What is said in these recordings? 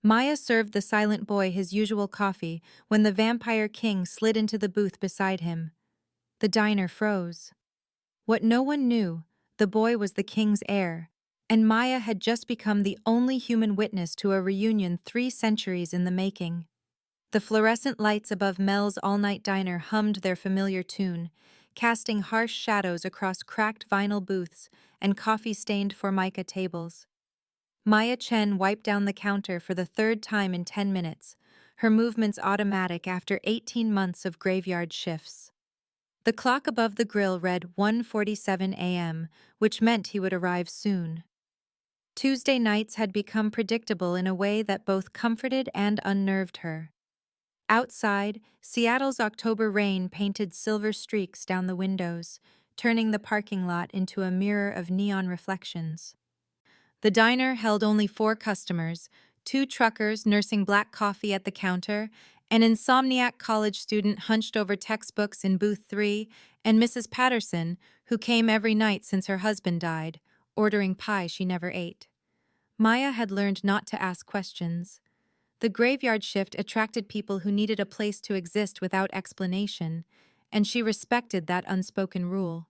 Maya served the silent boy his usual coffee when the vampire king slid into the booth beside him. The diner froze. What no one knew, the boy was the king's heir, and Maya had just become the only human witness to a reunion 3 centuries in the making. The fluorescent lights above Mel's all-night diner hummed their familiar tune, casting harsh shadows across cracked vinyl booths and coffee-stained formica tables. Maya Chen wiped down the counter for the third time in 10 minutes, her movements automatic after 18 months of graveyard shifts. The clock above the grill read 1:47 a.m., which meant he would arrive soon. Tuesday nights had become predictable in a way that both comforted and unnerved her. Outside, Seattle's October rain painted silver streaks down the windows, turning the parking lot into a mirror of neon reflections. The diner held only 4 customers, 2 truckers nursing black coffee at the counter, an insomniac college student hunched over textbooks in booth 3, and Mrs. Patterson, who came every night since her husband died, ordering pie she never ate. Maya had learned not to ask questions. The graveyard shift attracted people who needed a place to exist without explanation, and she respected that unspoken rule.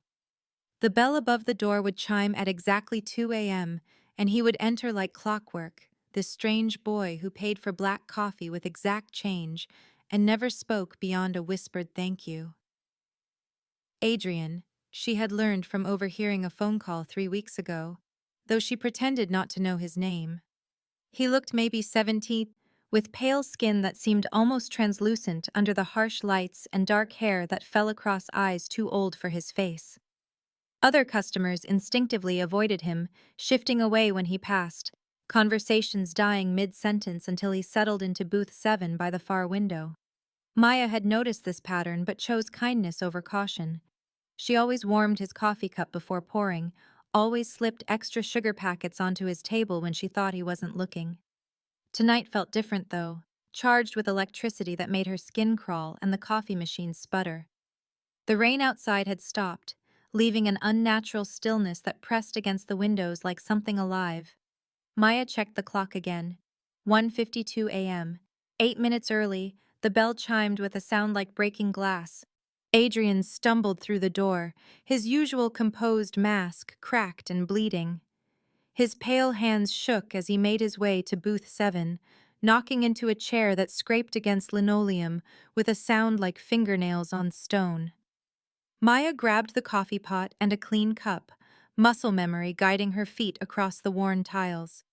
The bell above the door would chime at exactly 2 a.m., and he would enter like clockwork, this strange boy who paid for black coffee with exact change and never spoke beyond a whispered thank you. Adrian, she had learned from overhearing a phone call 3 weeks ago, though she pretended not to know his name. He looked maybe 70, with pale skin that seemed almost translucent under the harsh lights and dark hair that fell across eyes too old for his face. Other customers instinctively avoided him, shifting away when he passed, conversations dying mid-sentence until he settled into booth 7 by the far window. Maya had noticed this pattern but chose kindness over caution. She always warmed his coffee cup before pouring, always slipped extra sugar packets onto his table when she thought he wasn't looking. Tonight felt different, though, charged with electricity that made her skin crawl and the coffee machine sputter. The rain outside had stopped, leaving an unnatural stillness that pressed against the windows like something alive. Maya checked the clock again. 1:52 a.m. 8 minutes early, the bell chimed with a sound like breaking glass. Adrian stumbled through the door, his usual composed mask cracked and bleeding. His pale hands shook as he made his way to booth 7, knocking into a chair that scraped against linoleum with a sound like fingernails on stone. Maya grabbed the coffee pot and a clean cup, muscle memory guiding her feet across the worn tiles.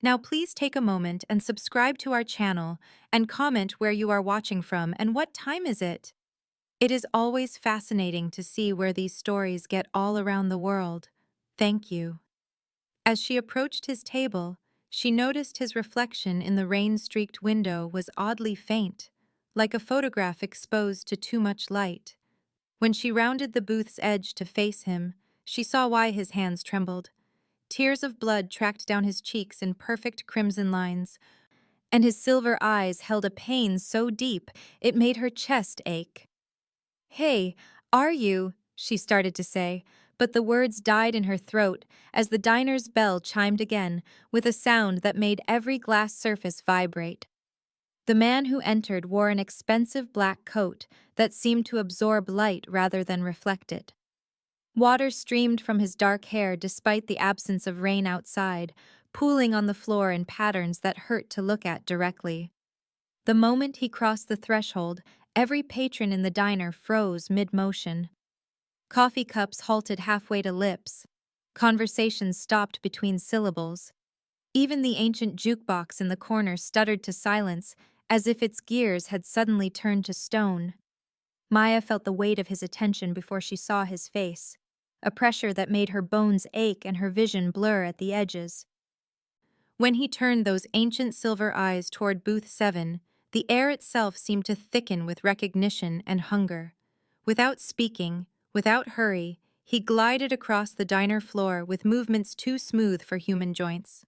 Now please take a moment and subscribe to our channel and comment where you are watching from and what time is it. It is always fascinating to see where these stories get all around the world. Thank you. As she approached his table, she noticed his reflection in the rain-streaked window was oddly faint, like a photograph exposed to too much light. When she rounded the booth's edge to face him, she saw why his hands trembled. Tears of blood tracked down his cheeks in perfect crimson lines, and his silver eyes held a pain so deep it made her chest ache. "Hey, are you?" she started to say, but the words died in her throat as the diner's bell chimed again with a sound that made every glass surface vibrate. The man who entered wore an expensive black coat that seemed to absorb light rather than reflect it. Water streamed from his dark hair despite the absence of rain outside, pooling on the floor in patterns that hurt to look at directly. The moment he crossed the threshold, every patron in the diner froze mid-motion. Coffee cups halted halfway to lips. Conversations stopped between syllables. Even the ancient jukebox in the corner stuttered to silence, as if its gears had suddenly turned to stone. Maya felt the weight of his attention before she saw his face, a pressure that made her bones ache and her vision blur at the edges. When he turned those ancient silver eyes toward booth 7, the air itself seemed to thicken with recognition and hunger. Without speaking, without hurry, he glided across the diner floor with movements too smooth for human joints.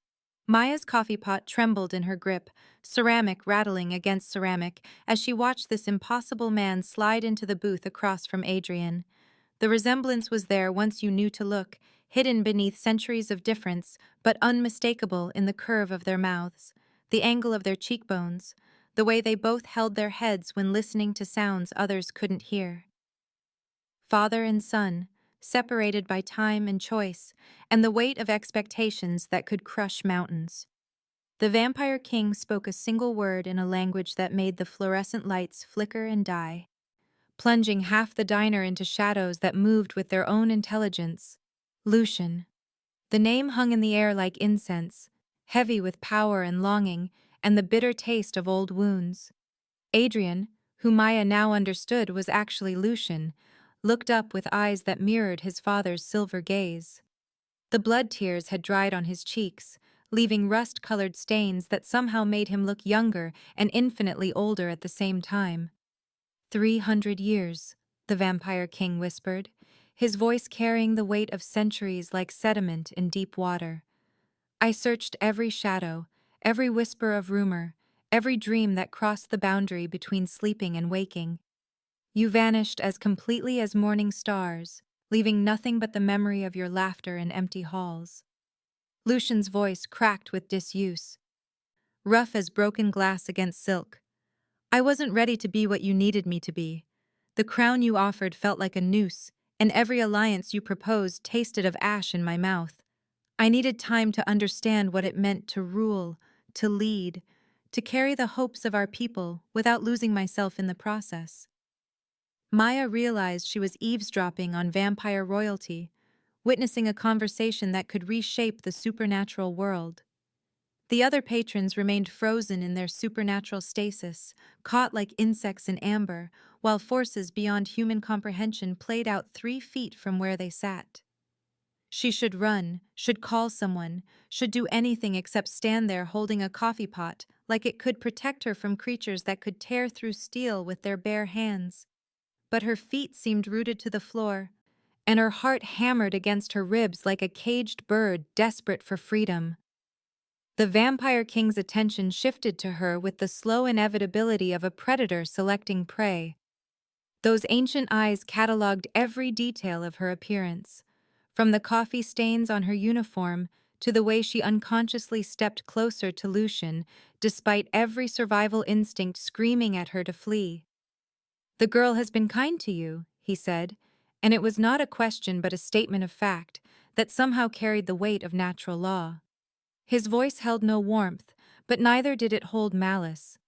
Maya's coffee pot trembled in her grip, ceramic rattling against ceramic, as she watched this impossible man slide into the booth across from Adrian. The resemblance was there once you knew to look, hidden beneath centuries of difference, but unmistakable in the curve of their mouths. the angle of their cheekbones, the way they both held their heads when listening to sounds others couldn't hear. Father and son, separated by time and choice, and the weight of expectations that could crush mountains. The Vampire King spoke a single word in a language that made the fluorescent lights flicker and die, plunging half the diner into shadows that moved with their own intelligence. Lucian. The name hung in the air like incense, heavy with power and longing, and the bitter taste of old wounds. Adrian, who Maya now understood was actually Lucian, looked up with eyes that mirrored his father's silver gaze. The blood tears had dried on his cheeks, leaving rust-colored stains that somehow made him look younger and infinitely older at the same time. 300 years, the Vampire King whispered, his voice carrying the weight of centuries like sediment in deep water. I searched every shadow, every whisper of rumor, every dream that crossed the boundary between sleeping and waking. You vanished as completely as morning stars, leaving nothing but the memory of your laughter in empty halls. Lucian's voice cracked with disuse, rough as broken glass against silk. I wasn't ready to be what you needed me to be. The crown you offered felt like a noose, and every alliance you proposed tasted of ash in my mouth. I needed time to understand what it meant to rule, to lead, to carry the hopes of our people without losing myself in the process. Maya realized she was eavesdropping on vampire royalty, witnessing a conversation that could reshape the supernatural world. The other patrons remained frozen in their supernatural stasis, caught like insects in amber, while forces beyond human comprehension played out 3 feet from where they sat. She should run, should call someone, should do anything except stand there holding a coffee pot, like it could protect her from creatures that could tear through steel with their bare hands. But her feet seemed rooted to the floor, and her heart hammered against her ribs like a caged bird desperate for freedom. The Vampire King's attention shifted to her with the slow inevitability of a predator selecting prey. Those ancient eyes catalogued every detail of her appearance, from the coffee stains on her uniform to the way she unconsciously stepped closer to Lucian, despite every survival instinct screaming at her to flee. "The girl has been kind to you," he said, and it was not a question but a statement of fact that somehow carried the weight of natural law. His voice held no warmth, but neither did it hold malice.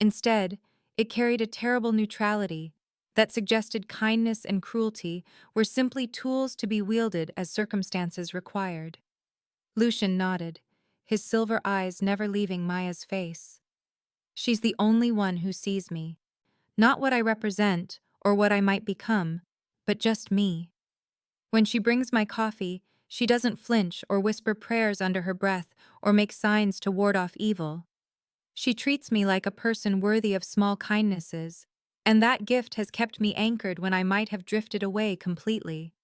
Instead, it carried a terrible neutrality that suggested kindness and cruelty were simply tools to be wielded as circumstances required. Lucian nodded, his silver eyes never leaving Maya's face. "She's the only one who sees me. Not what I represent or what I might become, but just me. When she brings my coffee, she doesn't flinch or whisper prayers under her breath or make signs to ward off evil. She treats me like a person worthy of small kindnesses, and that gift has kept me anchored when I might have drifted away completely."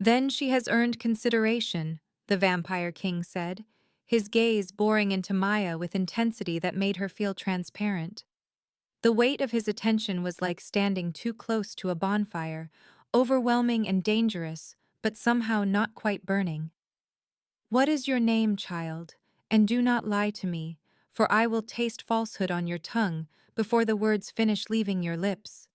"Then she has earned consideration," the Vampire King said, his gaze boring into Maya with intensity that made her feel transparent. The weight of his attention was like standing too close to a bonfire, overwhelming and dangerous, but somehow not quite burning. "What is your name, child? And do not lie to me, for I will taste falsehood on your tongue before the words finish leaving your lips."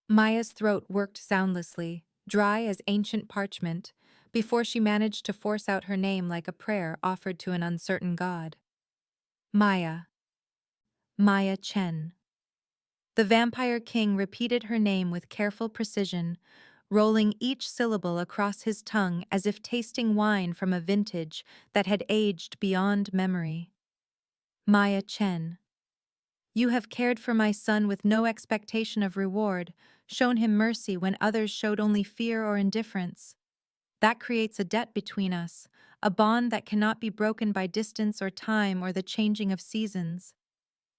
Maya's throat worked soundlessly, dry as ancient parchment, before she managed to force out her name like a prayer offered to an uncertain god. "Maya. Maya Chen." The Vampire King repeated her name with careful precision, rolling each syllable across his tongue as if tasting wine from a vintage that had aged beyond memory. "Maya Chen. You have cared for my son with no expectation of reward, shown him mercy when others showed only fear or indifference. That creates a debt between us, a bond that cannot be broken by distance or time or the changing of seasons."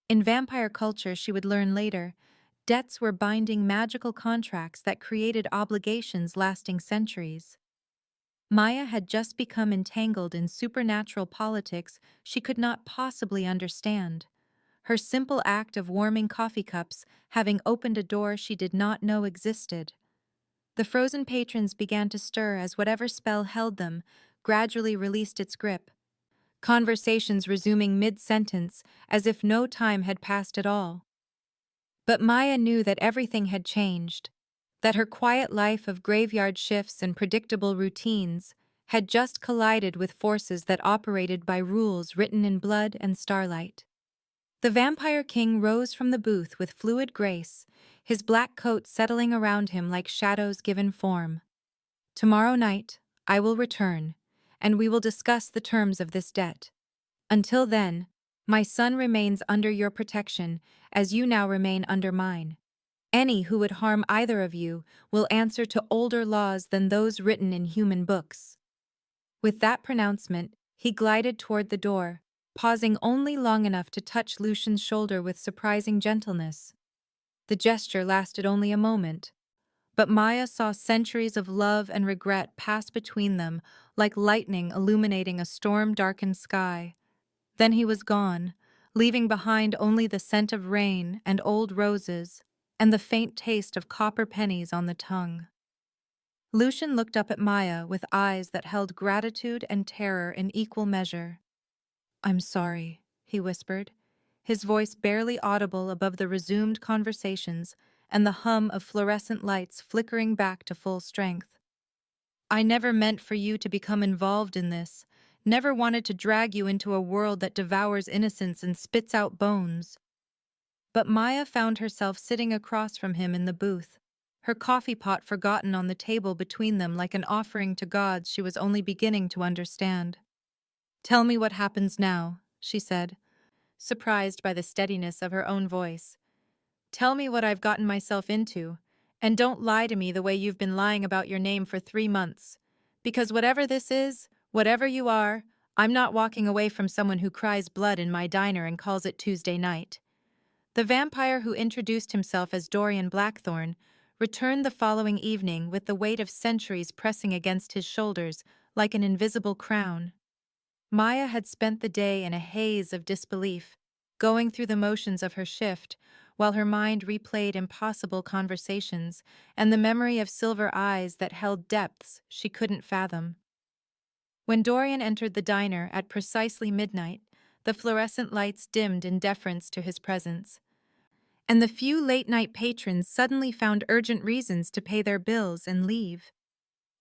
In vampire culture, she would learn later, debts were binding magical contracts that created obligations lasting centuries. Maya had just become entangled in supernatural politics she could not possibly understand. Her simple act of warming coffee cups having opened a door she did not know existed. The frozen patrons began to stir as whatever spell held them gradually released its grip. conversations resuming mid-sentence as if no time had passed at all. But Maya knew that everything had changed, that her quiet life of graveyard shifts and predictable routines had just collided with forces that operated by rules written in blood and starlight. The Vampire King rose from the booth with fluid grace, his black coat settling around him like shadows given form. "Tomorrow night, I will return, and we will discuss the terms of this debt. Until then, my son remains under your protection, as you now remain under mine. Any who would harm either of you will answer to older laws than those written in human books." With that pronouncement, he glided toward the door, pausing only long enough to touch Lucian's shoulder with surprising gentleness. The gesture lasted only a moment, but Maya saw centuries of love and regret pass between them like lightning illuminating a storm-darkened sky. Then he was gone, leaving behind only the scent of rain and old roses and the faint taste of copper pennies on the tongue. Lucian looked up at Maya with eyes that held gratitude and terror in equal measure. "I'm sorry," he whispered, his voice barely audible above the resumed conversations and the hum of fluorescent lights flickering back to full strength. "I never meant for you to become involved in this, never wanted to drag you into a world that devours innocence and spits out bones." But Maya found herself sitting across from him in the booth, her coffee pot forgotten on the table between them like an offering to gods she was only beginning to understand. "Tell me what happens now," she said, surprised by the steadiness of her own voice. "Tell me what I've gotten myself into, and don't lie to me the way you've been lying about your name for 3 months. Because whatever this is, whatever you are, I'm not walking away from someone who cries blood in my diner and calls it Tuesday night." The vampire who introduced himself as Dorian Blackthorne returned the following evening with the weight of centuries pressing against his shoulders like an invisible crown. Maya had spent the day in a haze of disbelief, going through the motions of her shift, while her mind replayed impossible conversations and the memory of silver eyes that held depths she couldn't fathom. When Dorian entered the diner at precisely midnight, the fluorescent lights dimmed in deference to his presence, and the few late-night patrons suddenly found urgent reasons to pay their bills and leave.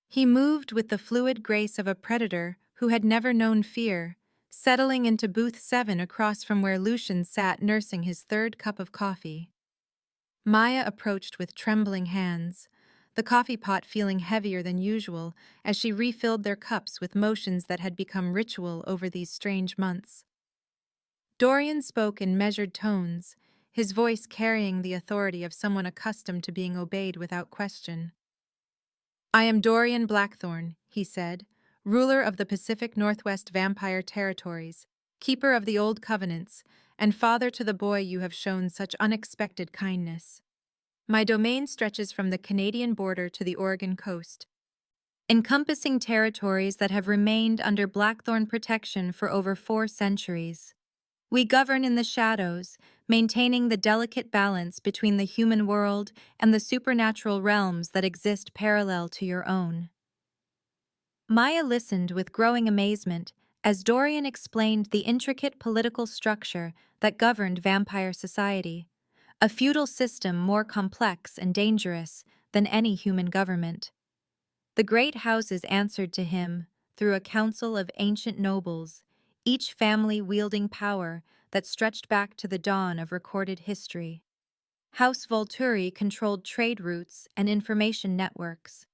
He moved with the fluid grace of a predator who had never known fear, settling into booth 7 across from where Lucian sat nursing his 3rd cup of coffee. Maya approached with trembling hands, the coffee pot feeling heavier than usual as she refilled their cups with motions that had become ritual over these strange months. Dorian spoke in measured tones, his voice carrying the authority of someone accustomed to being obeyed without question. "I am Dorian Blackthorne," he said, "ruler of the Pacific Northwest Vampire Territories, keeper of the Old Covenants, and father to the boy you have shown such unexpected kindness. My domain stretches from the Canadian border to the Oregon coast, encompassing territories that have remained under Blackthorne protection for over 4 centuries. We govern in the shadows, maintaining the delicate balance between the human world and the supernatural realms that exist parallel to your own." Maya listened with growing amazement as Dorian explained the intricate political structure that governed vampire society, a feudal system more complex and dangerous than any human government. The great houses answered to him through a council of ancient nobles, each family wielding power that stretched back to the dawn of recorded history. House Volturi controlled trade routes and information networks.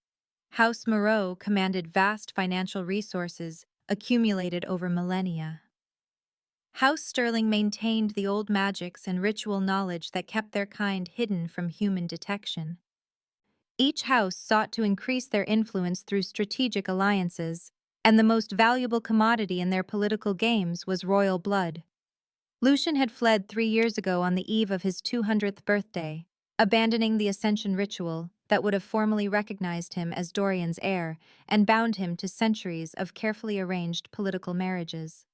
House Moreau commanded vast financial resources accumulated over millennia. House Sterling maintained the old magics and ritual knowledge that kept their kind hidden from human detection. Each house sought to increase their influence through strategic alliances, and the most valuable commodity in their political games was royal blood. Lucian had fled 3 years ago on the eve of his 200th birthday, abandoning the Ascension ritual that would have formally recognized him as Dorian's heir and bound him to centuries of carefully arranged political marriages.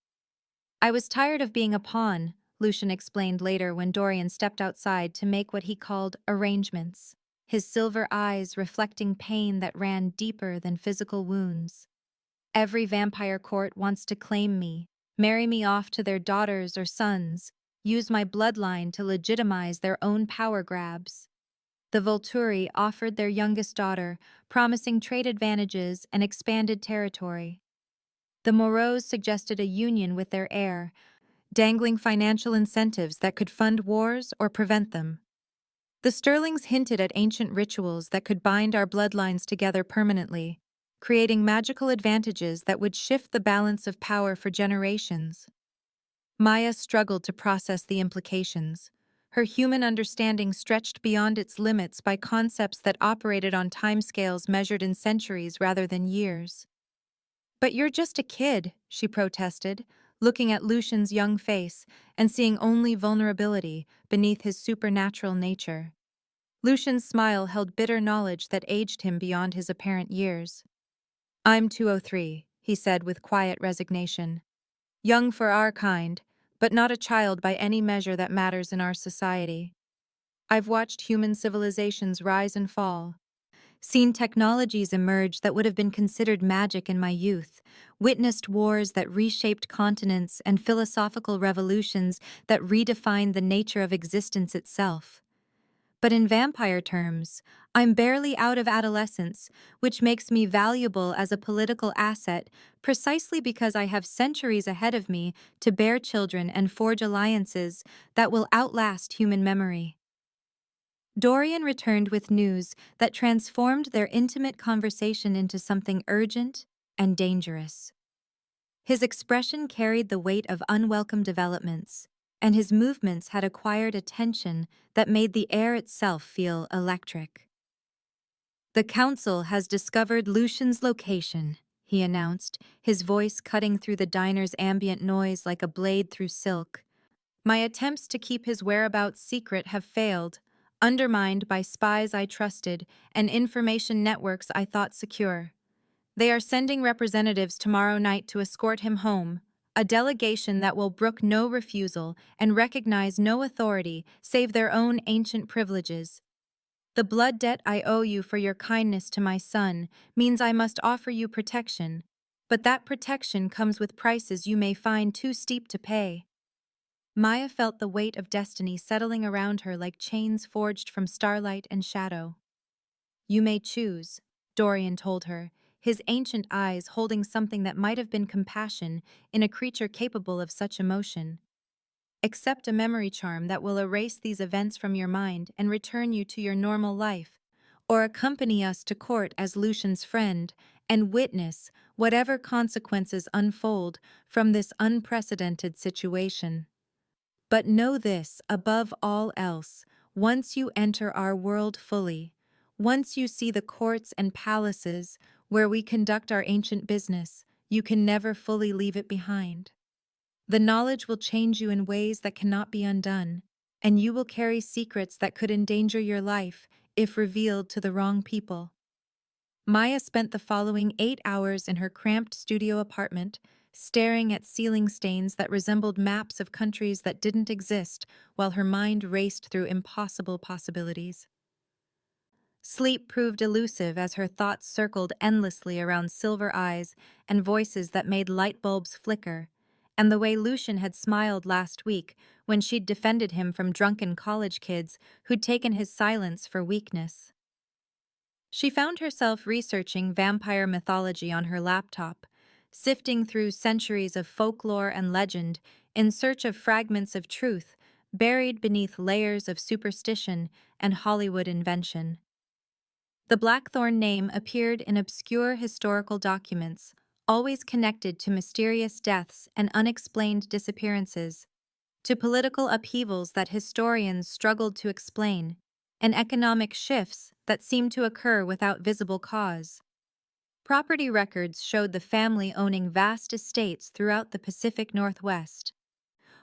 "I was tired of being a pawn," Lucian explained later when Dorian stepped outside to make what he called arrangements, his silver eyes reflecting pain that ran deeper than physical wounds. "Every vampire court wants to claim me, marry me off to their daughters or sons, use my bloodline to legitimize their own power grabs. The Volturi offered their youngest daughter, promising trade advantages and expanded territory. The Moreaus suggested a union with their heir, dangling financial incentives that could fund wars or prevent them. The Sterlings hinted at ancient rituals that could bind our bloodlines together permanently, creating magical advantages that would shift the balance of power for generations. Maya struggled to process the implications. Her human understanding stretched beyond its limits by concepts that operated on timescales measured in centuries rather than years. "But you're just a kid," she protested, looking at Lucian's young face and seeing only vulnerability beneath his supernatural nature. Lucian's smile held bitter knowledge that aged him beyond his apparent years. "I'm 203, he said with quiet resignation. "Young for our kind, but not a child by any measure that matters in our society. I've watched human civilizations rise and fall, seen technologies emerge that would have been considered magic in my youth, witnessed wars that reshaped continents and philosophical revolutions that redefined the nature of existence itself. But in vampire terms, I'm barely out of adolescence, which makes me valuable as a political asset precisely because I have centuries ahead of me to bear children and forge alliances that will outlast human memory." Dorian returned with news that transformed their intimate conversation into something urgent and dangerous. His expression carried the weight of unwelcome developments, and his movements had acquired a tension that made the air itself feel electric. "The council has discovered Lucian's location," he announced, his voice cutting through the diner's ambient noise like a blade through silk. "My attempts to keep his whereabouts secret have failed, undermined by spies I trusted and information networks I thought secure. They are sending representatives tomorrow night to escort him home, a delegation that will brook no refusal and recognize no authority save their own ancient privileges. The blood debt I owe you for your kindness to my son means I must offer you protection, but that protection comes with prices you may find too steep to pay." Maya felt the weight of destiny settling around her like chains forged from starlight and shadow. "You may choose," Dorian told her, his ancient eyes holding something that might have been compassion in a creature capable of such emotion. "Accept a memory charm that will erase these events from your mind and return you to your normal life, or accompany us to court as Lucian's friend and witness whatever consequences unfold from this unprecedented situation. But know this, above all else, once you enter our world fully, once you see the courts and palaces where we conduct our ancient business, you can never fully leave it behind. The knowledge will change you in ways that cannot be undone, and you will carry secrets that could endanger your life if revealed to the wrong people." Maya spent the following 8 hours in her cramped studio apartment, staring at ceiling stains that resembled maps of countries that didn't exist while her mind raced through impossible possibilities. Sleep proved elusive as her thoughts circled endlessly around silver eyes and voices that made light bulbs flicker, and the way Lucian had smiled last week when she'd defended him from drunken college kids who'd taken his silence for weakness. She found herself researching vampire mythology on her laptop, sifting through centuries of folklore and legend in search of fragments of truth buried beneath layers of superstition and Hollywood invention. The Blackthorne name appeared in obscure historical documents, always connected to mysterious deaths and unexplained disappearances, to political upheavals that historians struggled to explain, and economic shifts that seemed to occur without visible cause. Property records showed the family owning vast estates throughout the Pacific Northwest,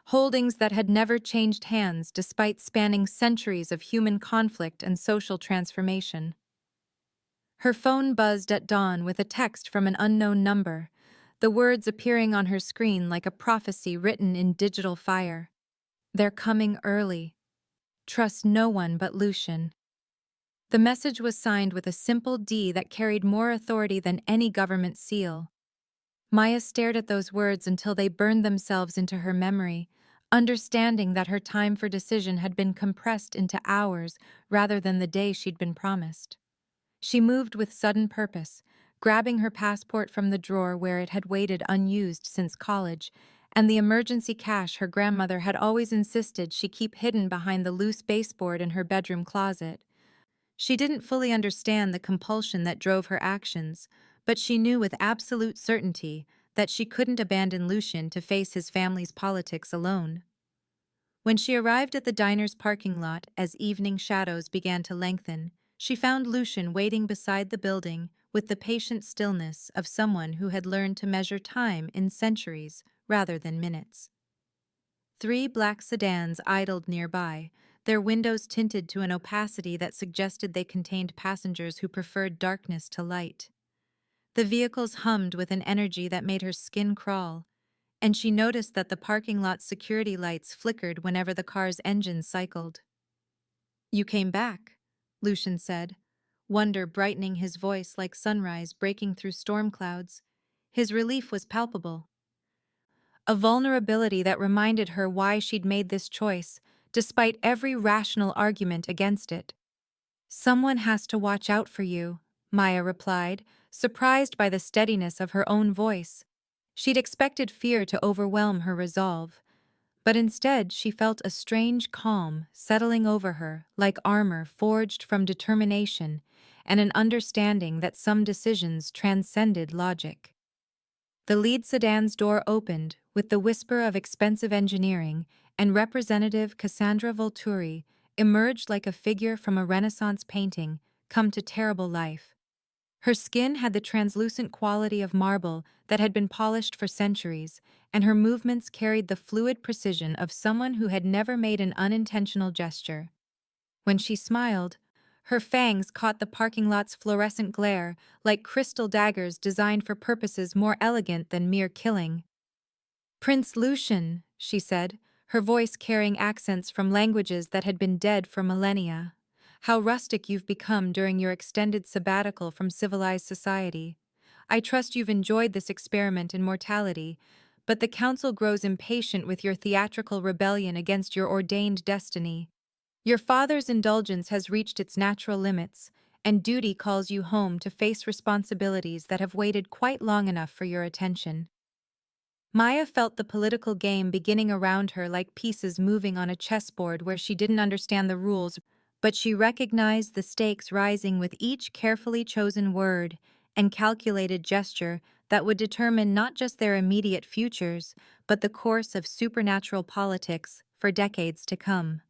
holdings that had never changed hands despite spanning centuries of human conflict and social transformation. Her phone buzzed at dawn with a text from an unknown number, the words appearing on her screen like a prophecy written in digital fire. "They're coming early. Trust no one but Lucian." The message was signed with a simple D that carried more authority than any government seal. Maya stared at those words until they burned themselves into her memory, understanding that her time for decision had been compressed into hours rather than the day she'd been promised. She moved with sudden purpose, grabbing her passport from the drawer where it had waited unused since college, and the emergency cash her grandmother had always insisted she keep hidden behind the loose baseboard in her bedroom closet. She didn't fully understand the compulsion that drove her actions, but she knew with absolute certainty that she couldn't abandon Lucian to face his family's politics alone. When she arrived at the diner's parking lot as evening shadows began to lengthen, she found Lucian waiting beside the building with the patient stillness of someone who had learned to measure time in centuries rather than minutes. 3 black sedans idled nearby, their windows tinted to an opacity that suggested they contained passengers who preferred darkness to light. The vehicles hummed with an energy that made her skin crawl, and she noticed that the parking lot's security lights flickered whenever the car's engine cycled. "You came back," Lucian said, wonder brightening his voice like sunrise breaking through storm clouds. His relief was palpable. A vulnerability that reminded her why she'd made this choice, despite every rational argument against it. "Someone has to watch out for you," Maya replied, surprised by the steadiness of her own voice. She'd expected fear to overwhelm her resolve, but instead she felt a strange calm settling over her like armor forged from determination and an understanding that some decisions transcended logic. The lead sedan's door opened with the whisper of expensive engineering, and Representative Cassandra Volturi emerged like a figure from a Renaissance painting come to terrible life. Her skin had the translucent quality of marble that had been polished for centuries, and her movements carried the fluid precision of someone who had never made an unintentional gesture. When she smiled, her fangs caught the parking lot's fluorescent glare like crystal daggers designed for purposes more elegant than mere killing. "Prince Lucian," she said, her voice carrying accents from languages that had been dead for millennia. "How rustic you've become during your extended sabbatical from civilized society. I trust you've enjoyed this experiment in mortality, but the council grows impatient with your theatrical rebellion against your ordained destiny. Your father's indulgence has reached its natural limits, and duty calls you home to face responsibilities that have waited quite long enough for your attention." Maya felt the political game beginning around her like pieces moving on a chessboard where she didn't understand the rules, but she recognized the stakes rising with each carefully chosen word and calculated gesture that would determine not just their immediate futures, but the course of supernatural politics for decades to come.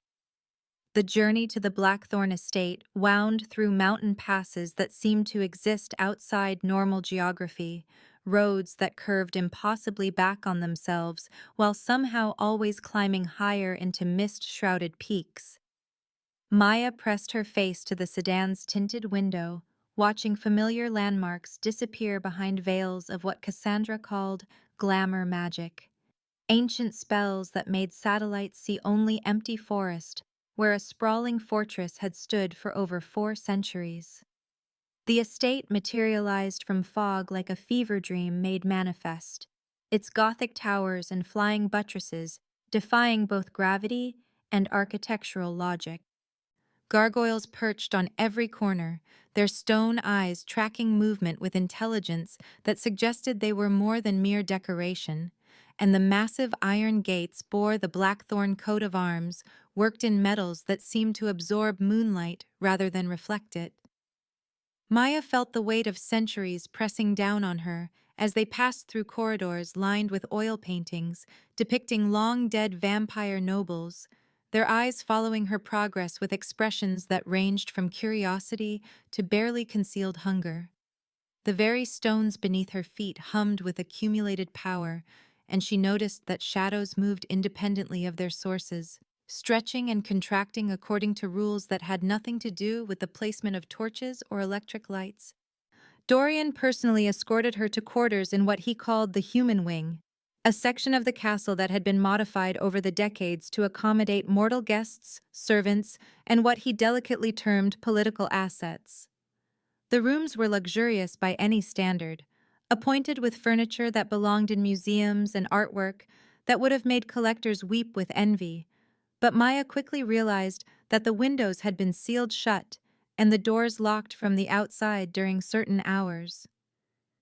The journey to the Blackthorne estate wound through mountain passes that seemed to exist outside normal geography, roads that curved impossibly back on themselves while somehow always climbing higher into mist-shrouded peaks. Maya pressed her face to the sedan's tinted window, watching familiar landmarks disappear behind veils of what Cassandra called glamour magic. Ancient spells that made satellites see only empty forest, where a sprawling fortress had stood for over 4 centuries. The estate materialized from fog like a fever dream made manifest, its Gothic towers and flying buttresses defying both gravity and architectural logic. Gargoyles perched on every corner, their stone eyes tracking movement with intelligence that suggested they were more than mere decoration, and the massive iron gates bore the Blackthorne coat of arms, worked in metals that seemed to absorb moonlight rather than reflect it. Maya felt the weight of centuries pressing down on her as they passed through corridors lined with oil paintings depicting long-dead vampire nobles, their eyes following her progress with expressions that ranged from curiosity to barely concealed hunger. The very stones beneath her feet hummed with accumulated power, and she noticed that shadows moved independently of their sources, stretching and contracting according to rules that had nothing to do with the placement of torches or electric lights. Dorian personally escorted her to quarters in what he called the human wing, a section of the castle that had been modified over the decades to accommodate mortal guests, servants, and what he delicately termed political assets. The rooms were luxurious by any standard, appointed with furniture that belonged in museums and artwork that would have made collectors weep with envy. But Maya quickly realized that the windows had been sealed shut and the doors locked from the outside during certain hours.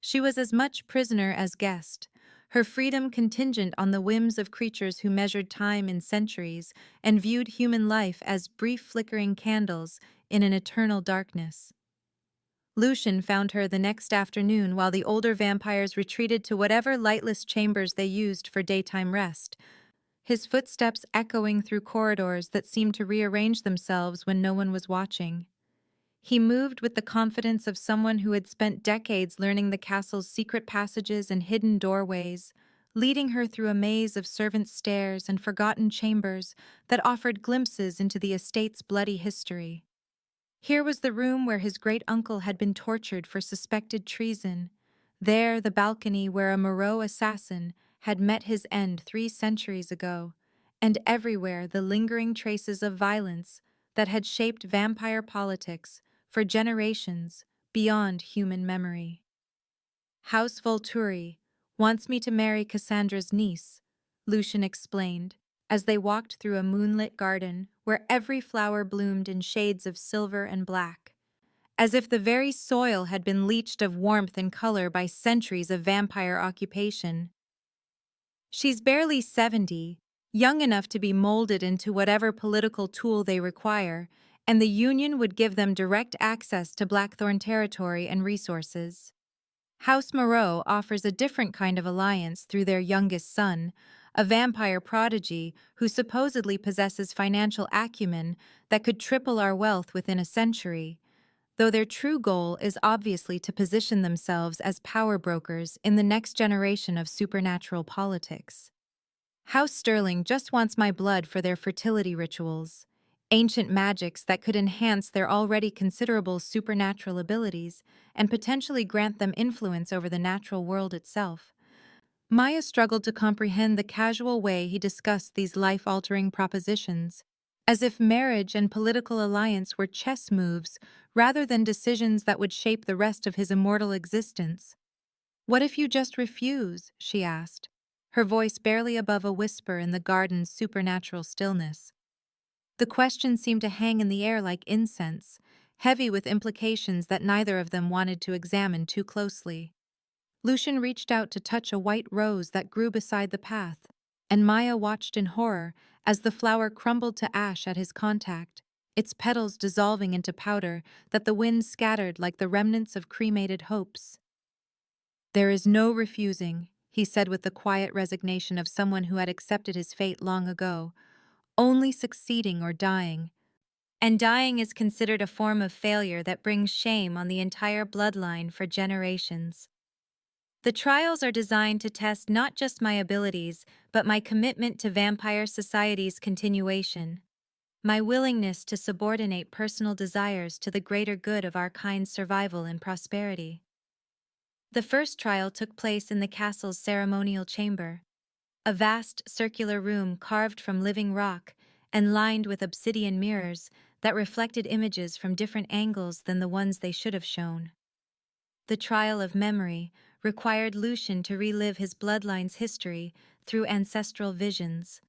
She was as much prisoner as guest, her freedom contingent on the whims of creatures who measured time in centuries and viewed human life as brief flickering candles in an eternal darkness. Lucian found her the next afternoon while the older vampires retreated to whatever lightless chambers they used for daytime rest, his footsteps echoing through corridors that seemed to rearrange themselves when no one was watching. He moved with the confidence of someone who had spent decades learning the castle's secret passages and hidden doorways, leading her through a maze of servants' stairs and forgotten chambers that offered glimpses into the estate's bloody history. Here was the room where his great-uncle had been tortured for suspected treason. There, the balcony where a Moreau assassin had met his end 3 centuries ago, and everywhere the lingering traces of violence that had shaped vampire politics for generations beyond human memory. House Volturi wants me to marry Cassandra's niece, Lucian explained, as they walked through a moonlit garden where every flower bloomed in shades of silver and black, as if the very soil had been leached of warmth and color by centuries of vampire occupation. She's barely 70, young enough to be molded into whatever political tool they require, and the Union would give them direct access to Blackthorne territory and resources. House Moreau offers a different kind of alliance through their youngest son, a vampire prodigy who supposedly possesses financial acumen that could triple our wealth within a century, though their true goal is obviously to position themselves as power brokers in the next generation of supernatural politics. House Sterling just wants my blood for their fertility rituals, ancient magics that could enhance their already considerable supernatural abilities and potentially grant them influence over the natural world itself. Maya struggled to comprehend the casual way he discussed these life-altering propositions, as if marriage and political alliance were chess moves rather than decisions that would shape the rest of his immortal existence. "What if you just refuse?" she asked, her voice barely above a whisper in the garden's supernatural stillness. The question seemed to hang in the air like incense, heavy with implications that neither of them wanted to examine too closely. Lucian reached out to touch a white rose that grew beside the path, and Maya watched in horror as the flower crumbled to ash at his contact, its petals dissolving into powder that the wind scattered like the remnants of cremated hopes. "There is no refusing," he said with the quiet resignation of someone who had accepted his fate long ago, "only succeeding or dying. And dying is considered a form of failure that brings shame on the entire bloodline for generations. The trials are designed to test not just my abilities, but my commitment to vampire society's continuation, my willingness to subordinate personal desires to the greater good of our kind's survival and prosperity." The first trial took place in the castle's ceremonial chamber, a vast circular room carved from living rock and lined with obsidian mirrors that reflected images from different angles than the ones they should have shown. The trial of memory required Lucian to relive his bloodline's history through ancestral visions,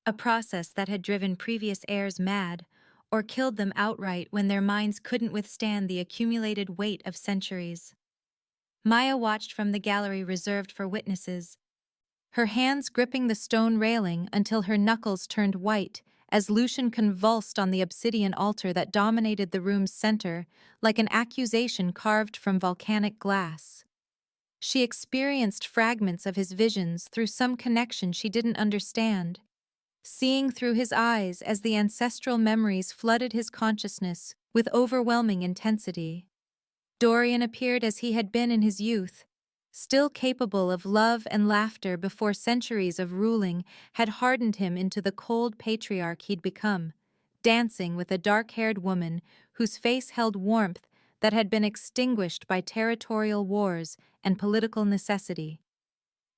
a process that had driven previous heirs mad or killed them outright when their minds couldn't withstand the accumulated weight of centuries. Maya watched from the gallery reserved for witnesses, her hands gripping the stone railing until her knuckles turned white as Lucian convulsed on the obsidian altar that dominated the room's center like an accusation carved from volcanic glass. She experienced fragments of his visions through some connection she didn't understand, seeing through his eyes as the ancestral memories flooded his consciousness with overwhelming intensity. Dorian appeared as he had been in his youth, still capable of love and laughter before centuries of ruling had hardened him into the cold patriarch he'd become, dancing with a dark-haired woman whose face held warmth that had been extinguished by territorial wars and political necessity.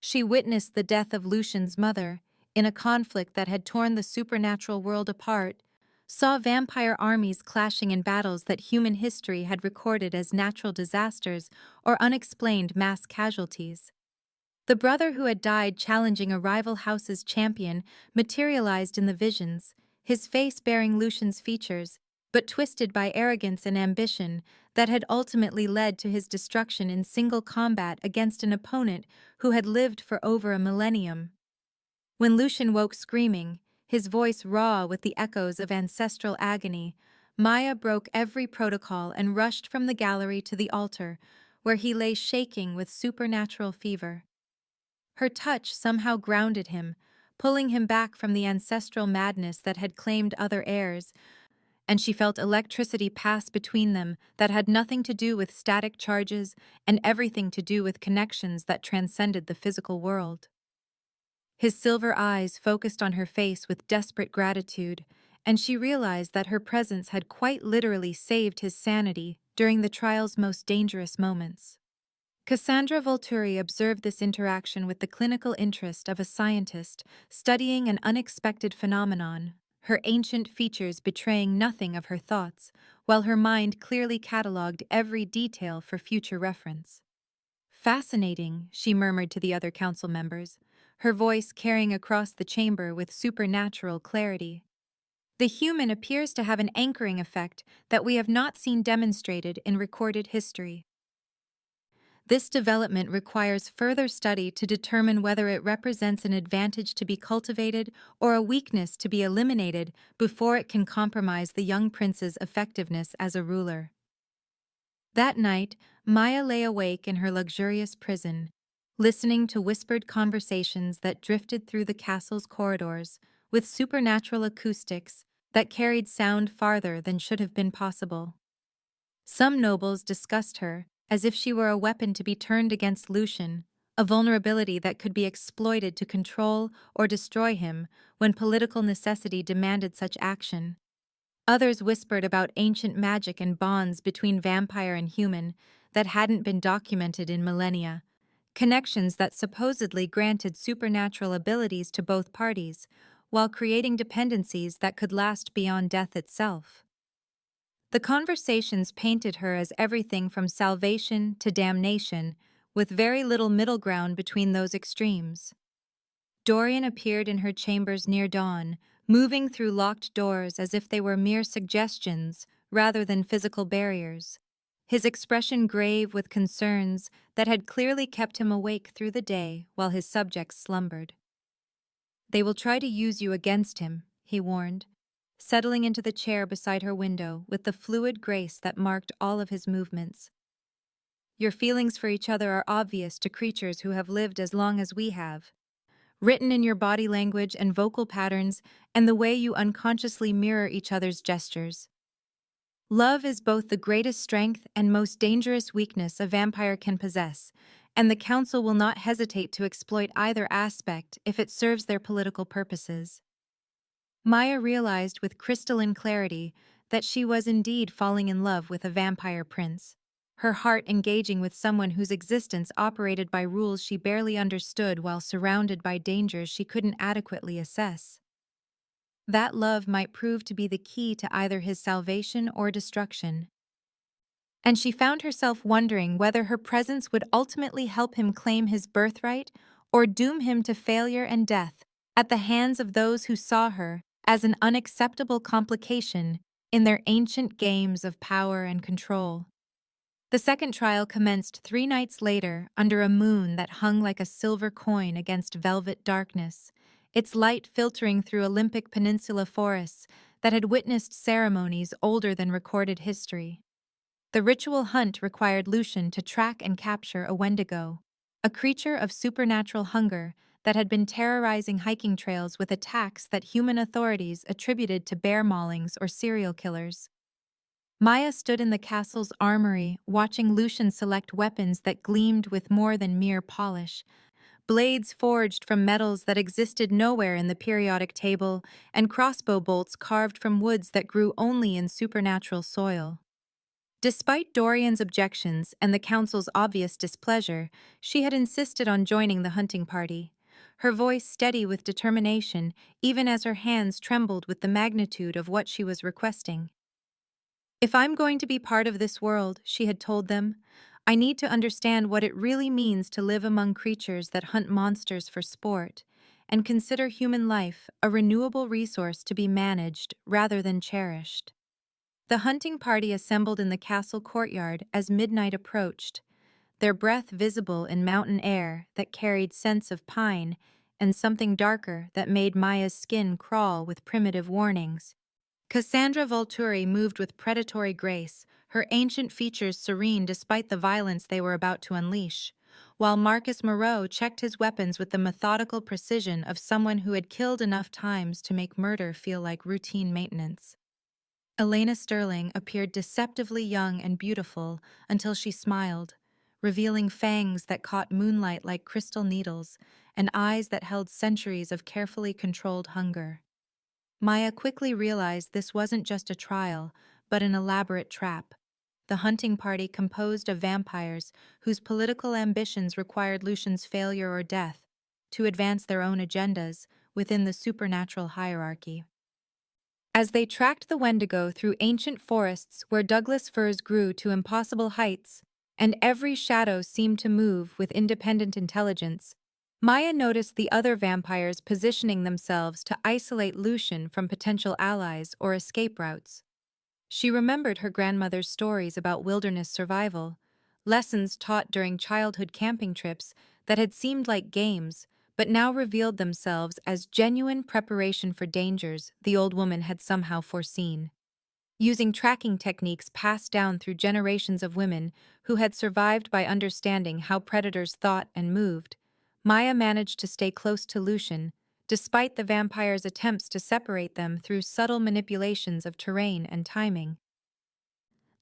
She witnessed the death of Lucian's mother, in a conflict that had torn the supernatural world apart, saw vampire armies clashing in battles that human history had recorded as natural disasters or unexplained mass casualties. The brother who had died challenging a rival house's champion materialized in the visions, his face bearing Lucian's features, but twisted by arrogance and ambition that had ultimately led to his destruction in single combat against an opponent who had lived for over a millennium. When Lucian woke screaming, his voice raw with the echoes of ancestral agony, Maya broke every protocol and rushed from the gallery to the altar, where he lay shaking with supernatural fever. Her touch somehow grounded him, pulling him back from the ancestral madness that had claimed other heirs, and she felt electricity pass between them that had nothing to do with static charges and everything to do with connections that transcended the physical world. His silver eyes focused on her face with desperate gratitude, and she realized that her presence had quite literally saved his sanity during the trial's most dangerous moments. Cassandra Volturi observed this interaction with the clinical interest of a scientist studying an unexpected phenomenon, her ancient features betraying nothing of her thoughts, while her mind clearly catalogued every detail for future reference. "Fascinating," she murmured to the other council members, her voice carrying across the chamber with supernatural clarity. "The human appears to have an anchoring effect that we have not seen demonstrated in recorded history. This development requires further study to determine whether it represents an advantage to be cultivated or a weakness to be eliminated before it can compromise the young prince's effectiveness as a ruler." That night, Maya lay awake in her luxurious prison, listening to whispered conversations that drifted through the castle's corridors with supernatural acoustics that carried sound farther than should have been possible. Some nobles discussed her as if she were a weapon to be turned against Lucian, a vulnerability that could be exploited to control or destroy him when political necessity demanded such action. Others whispered about ancient magic and bonds between vampire and human that hadn't been documented in millennia, connections that supposedly granted supernatural abilities to both parties, while creating dependencies that could last beyond death itself. The conversations painted her as everything from salvation to damnation, with very little middle ground between those extremes. Dorian appeared in her chambers near dawn, moving through locked doors as if they were mere suggestions rather than physical barriers, his expression grave with concerns that had clearly kept him awake through the day while his subjects slumbered. "They will try to use you against him," he warned, settling into the chair beside her window with the fluid grace that marked all of his movements. "Your feelings for each other are obvious to creatures who have lived as long as we have, written in your body language and vocal patterns and the way you unconsciously mirror each other's gestures. Love is both the greatest strength and most dangerous weakness a vampire can possess, and the Council will not hesitate to exploit either aspect if it serves their political purposes." Maya realized with crystalline clarity that she was indeed falling in love with a vampire prince, her heart engaging with someone whose existence operated by rules she barely understood while surrounded by dangers she couldn't adequately assess. That love might prove to be the key to either his salvation or destruction. And she found herself wondering whether her presence would ultimately help him claim his birthright or doom him to failure and death at the hands of those who saw her as an unacceptable complication in their ancient games of power and control. The second trial commenced 3 nights later under a moon that hung like a silver coin against velvet darkness, its light filtering through Olympic Peninsula forests that had witnessed ceremonies older than recorded history. The ritual hunt required Lucian to track and capture a Wendigo, a creature of supernatural hunger that had been terrorizing hiking trails with attacks that human authorities attributed to bear maulings or serial killers. Maya stood in the castle's armory, watching Lucian select weapons that gleamed with more than mere polish, blades forged from metals that existed nowhere in the periodic table, and crossbow bolts carved from woods that grew only in supernatural soil. Despite Dorian's objections and the council's obvious displeasure, she had insisted on joining the hunting party. her voice steady with determination, even as her hands trembled with the magnitude of what she was requesting. "If I'm going to be part of this world," she had told them, "I need to understand what it really means to live among creatures that hunt monsters for sport, and consider human life a renewable resource to be managed rather than cherished." The hunting party assembled in the castle courtyard as midnight approached, their breath visible in mountain air that carried scents of pine and something darker that made Maya's skin crawl with primitive warnings. Cassandra Volturi moved with predatory grace, her ancient features serene despite the violence they were about to unleash, while Marcus Moreau checked his weapons with the methodical precision of someone who had killed enough times to make murder feel like routine maintenance. Elena Sterling appeared deceptively young and beautiful until she smiled, revealing fangs that caught moonlight like crystal needles and eyes that held centuries of carefully controlled hunger. Maya quickly realized this wasn't just a trial, but an elaborate trap. The hunting party composed of vampires whose political ambitions required Lucian's failure or death to advance their own agendas within the supernatural hierarchy. As they tracked the Wendigo through ancient forests where Douglas firs grew to impossible heights, and every shadow seemed to move with independent intelligence, Maya noticed the other vampires positioning themselves to isolate Lucian from potential allies or escape routes. She remembered her grandmother's stories about wilderness survival, lessons taught during childhood camping trips that had seemed like games, but now revealed themselves as genuine preparation for dangers the old woman had somehow foreseen. Using tracking techniques passed down through generations of women who had survived by understanding how predators thought and moved, Maya managed to stay close to Lucian, despite the vampire's attempts to separate them through subtle manipulations of terrain and timing.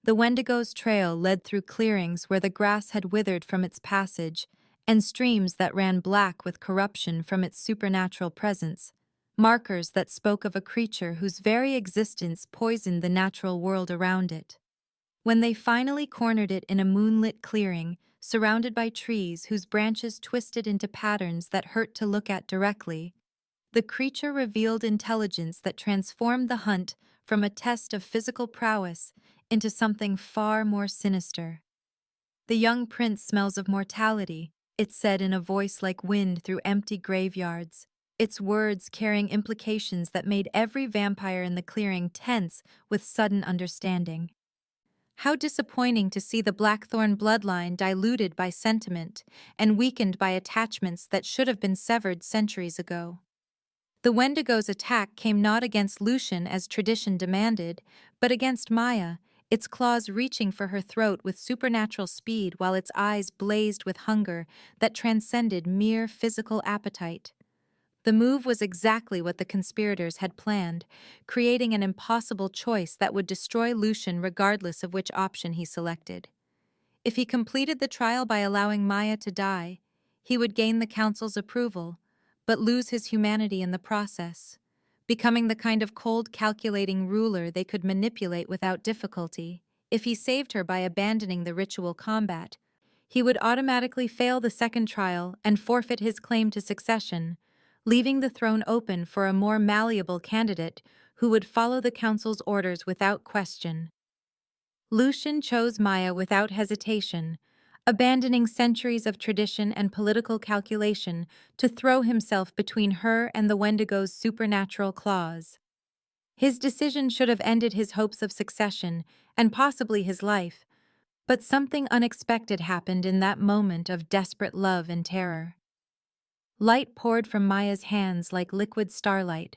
The Wendigo's trail led through clearings where the grass had withered from its passage, and streams that ran black with corruption from its supernatural presence, markers that spoke of a creature whose very existence poisoned the natural world around it. When they finally cornered it in a moonlit clearing, surrounded by trees whose branches twisted into patterns that hurt to look at directly, the creature revealed intelligence that transformed the hunt from a test of physical prowess into something far more sinister. "The young prince smells of mortality," it said in a voice like wind through empty graveyards, its words carrying implications that made every vampire in the clearing tense with sudden understanding. How disappointing to see the Blackthorne bloodline diluted by sentiment and weakened by attachments that should have been severed centuries ago. The Wendigo's attack came not against Lucian as tradition demanded, but against Maya, its claws reaching for her throat with supernatural speed while its eyes blazed with hunger that transcended mere physical appetite. The move was exactly what the conspirators had planned, creating an impossible choice that would destroy Lucian regardless of which option he selected. If he completed the trial by allowing Maya to die, he would gain the council's approval, but lose his humanity in the process, becoming the kind of cold, calculating ruler they could manipulate without difficulty. If he saved her by abandoning the ritual combat, he would automatically fail the second trial and forfeit his claim to succession, leaving the throne open for a more malleable candidate who would follow the council's orders without question. Lucian chose Maya without hesitation, abandoning centuries of tradition and political calculation to throw himself between her and the Wendigo's supernatural claws. His decision should have ended his hopes of succession and possibly his life, but something unexpected happened in that moment of desperate love and terror. Light poured from Maya's hands like liquid starlight,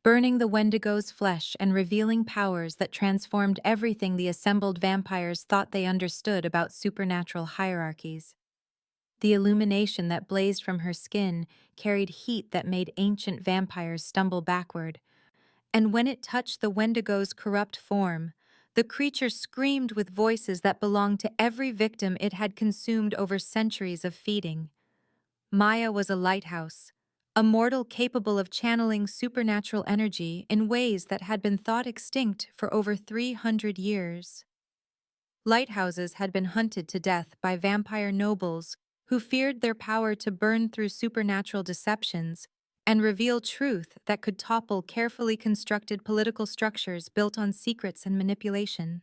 burning the Wendigo's flesh and revealing powers that transformed everything the assembled vampires thought they understood about supernatural hierarchies. The illumination that blazed from her skin carried heat that made ancient vampires stumble backward, and when it touched the Wendigo's corrupt form, the creature screamed with voices that belonged to every victim it had consumed over centuries of feeding. Maya was a lighthouse, a mortal capable of channeling supernatural energy in ways that had been thought extinct for over 300 years. Lighthouses had been hunted to death by vampire nobles who feared their power to burn through supernatural deceptions and reveal truth that could topple carefully constructed political structures built on secrets and manipulation.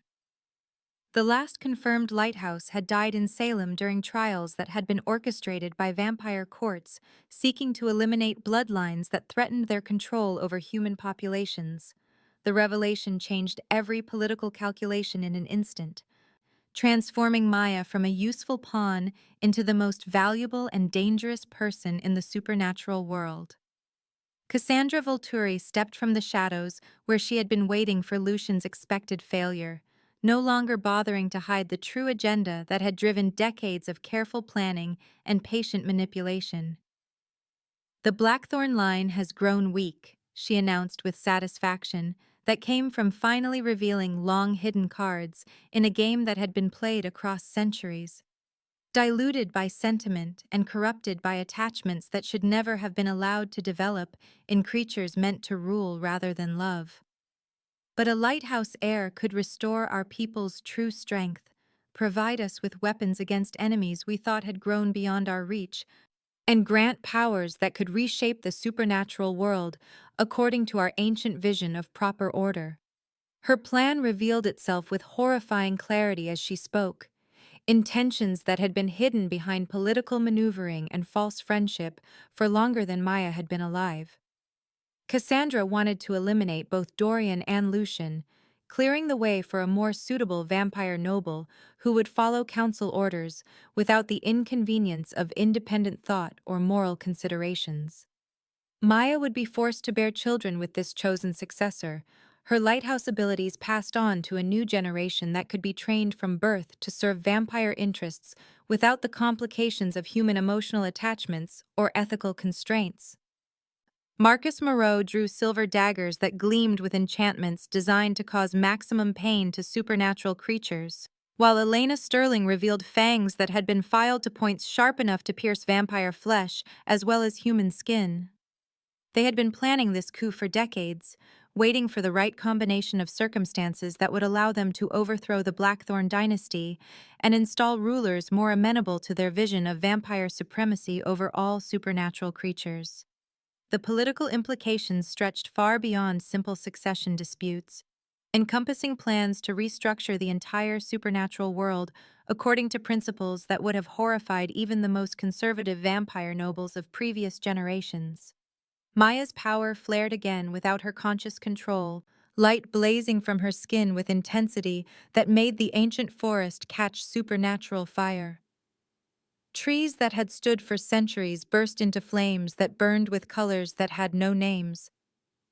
The last confirmed lighthouse had died in Salem during trials that had been orchestrated by vampire courts seeking to eliminate bloodlines that threatened their control over human populations. The revelation changed every political calculation in an instant, transforming Maya from a useful pawn into the most valuable and dangerous person in the supernatural world. Cassandra Volturi stepped from the shadows where she had been waiting for Lucian's expected failure, no longer bothering to hide the true agenda that had driven decades of careful planning and patient manipulation. "The Blackthorne line has grown weak," she announced with satisfaction that came from finally revealing long-hidden cards in a game that had been played across centuries. Diluted by sentiment and corrupted by attachments that should never have been allowed to develop in creatures meant to rule rather than love. But a lighthouse heir could restore our people's true strength, provide us with weapons against enemies we thought had grown beyond our reach, and grant powers that could reshape the supernatural world according to our ancient vision of proper order. Her plan revealed itself with horrifying clarity as she spoke. Intentions that had been hidden behind political maneuvering and false friendship for longer than Maya had been alive. Cassandra wanted to eliminate both Dorian and Lucian, clearing the way for a more suitable vampire noble who would follow council orders without the inconvenience of independent thought or moral considerations. Maya would be forced to bear children with this chosen successor, her lighthouse abilities passed on to a new generation that could be trained from birth to serve vampire interests without the complications of human emotional attachments or ethical constraints. Marcus Moreau drew silver daggers that gleamed with enchantments designed to cause maximum pain to supernatural creatures, while Elena Sterling revealed fangs that had been filed to points sharp enough to pierce vampire flesh as well as human skin. They had been planning this coup for decades, waiting for the right combination of circumstances that would allow them to overthrow the Blackthorne dynasty and install rulers more amenable to their vision of vampire supremacy over all supernatural creatures. The political implications stretched far beyond simple succession disputes, encompassing plans to restructure the entire supernatural world according to principles that would have horrified even the most conservative vampire nobles of previous generations. Maya's power flared again without her conscious control, light blazing from her skin with intensity that made the ancient forest catch supernatural fire. Trees that had stood for centuries burst into flames that burned with colors that had no names,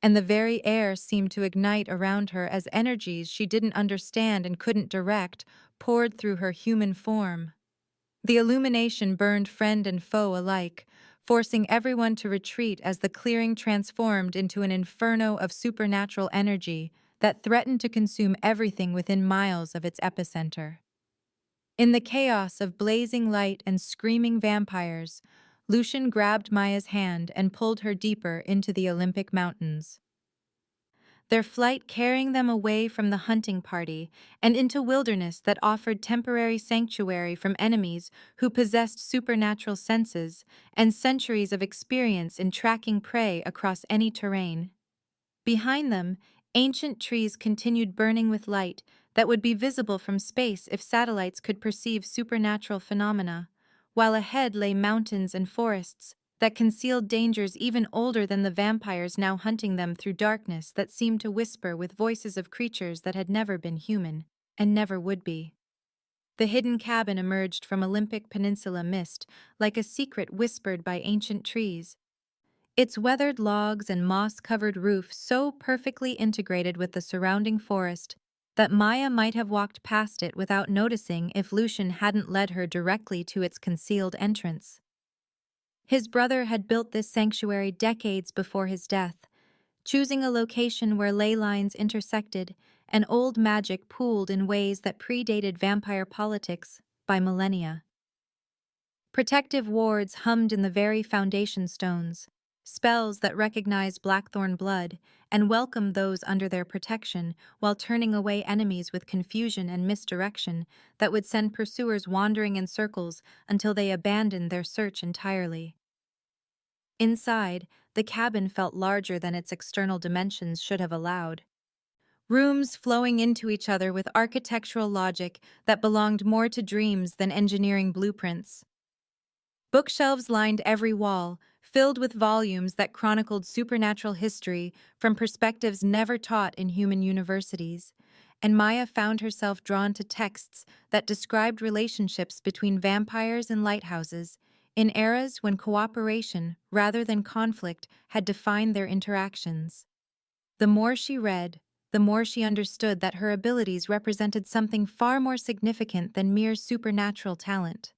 and the very air seemed to ignite around her as energies she didn't understand and couldn't direct poured through her human form. The illumination burned friend and foe alike, forcing everyone to retreat as the clearing transformed into an inferno of supernatural energy that threatened to consume everything within miles of its epicenter. In the chaos of blazing light and screaming vampires, Lucian grabbed Maya's hand and pulled her deeper into the Olympic Mountains, their flight carrying them away from the hunting party and into wilderness that offered temporary sanctuary from enemies who possessed supernatural senses and centuries of experience in tracking prey across any terrain. Behind them, ancient trees continued burning with light that would be visible from space if satellites could perceive supernatural phenomena, while ahead lay mountains and forests that concealed dangers even older than the vampires now hunting them through darkness that seemed to whisper with voices of creatures that had never been human, and never would be. The hidden cabin emerged from Olympic Peninsula mist like a secret whispered by ancient trees, its weathered logs and moss-covered roof so perfectly integrated with the surrounding forest that Maya might have walked past it without noticing if Lucian hadn't led her directly to its concealed entrance. His brother had built this sanctuary decades before his death, choosing a location where ley lines intersected and old magic pooled in ways that predated vampire politics by millennia. Protective wards hummed in the very foundation stones, spells that recognize Blackthorne blood and welcome those under their protection while turning away enemies with confusion and misdirection that would send pursuers wandering in circles until they abandoned their search entirely. Inside, the cabin felt larger than its external dimensions should have allowed. Rooms flowing into each other with architectural logic that belonged more to dreams than engineering blueprints. Bookshelves lined every wall, filled with volumes that chronicled supernatural history from perspectives never taught in human universities, and Maya found herself drawn to texts that described relationships between vampires and lighthouses, in eras when cooperation, rather than conflict, had defined their interactions. The more she read, the more she understood that her abilities represented something far more significant than mere supernatural talent.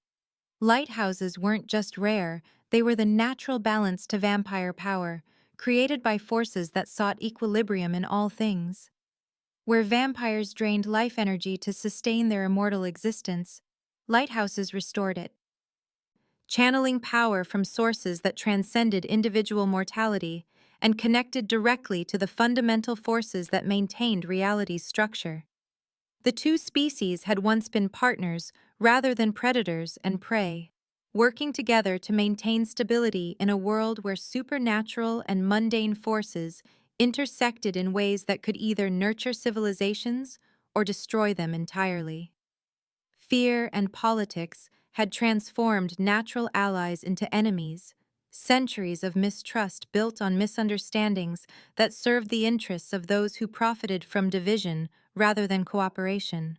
Lighthouses weren't just rare, they were the natural balance to vampire power, created by forces that sought equilibrium in all things. Where vampires drained life energy to sustain their immortal existence, lighthouses restored it. Channeling power from sources that transcended individual mortality and connected directly to the fundamental forces that maintained reality's structure. The two species had once been partners rather than predators and prey, working together to maintain stability in a world where supernatural and mundane forces intersected in ways that could either nurture civilizations or destroy them entirely. Fear and politics had transformed natural allies into enemies, centuries of mistrust built on misunderstandings that served the interests of those who profited from division rather than cooperation.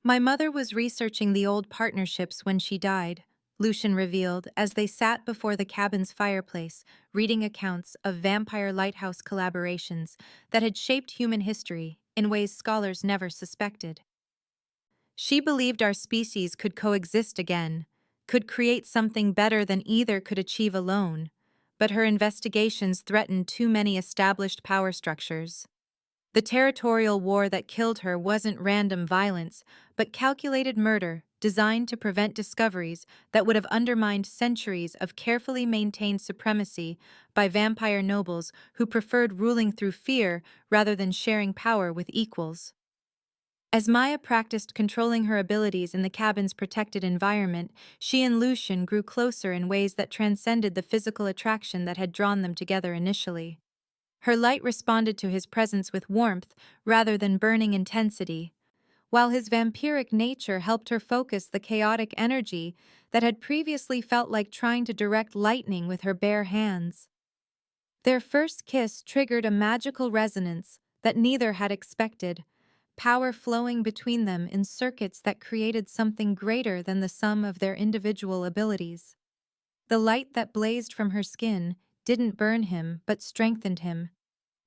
My mother was researching the old partnerships when she died, Lucian revealed as they sat before the cabin's fireplace, reading accounts of vampire lighthouse collaborations that had shaped human history in ways scholars never suspected. She believed our species could coexist again, could create something better than either could achieve alone, but her investigations threatened too many established power structures. The territorial war that killed her wasn't random violence, but calculated murder designed to prevent discoveries that would have undermined centuries of carefully maintained supremacy by vampire nobles who preferred ruling through fear rather than sharing power with equals. As Maya practiced controlling her abilities in the cabin's protected environment, she and Lucian grew closer in ways that transcended the physical attraction that had drawn them together initially. Her light responded to his presence with warmth rather than burning intensity, while his vampiric nature helped her focus the chaotic energy that had previously felt like trying to direct lightning with her bare hands. Their first kiss triggered a magical resonance that neither had expected, power flowing between them in circuits that created something greater than the sum of their individual abilities. The light that blazed from her skin didn't burn him but strengthened him,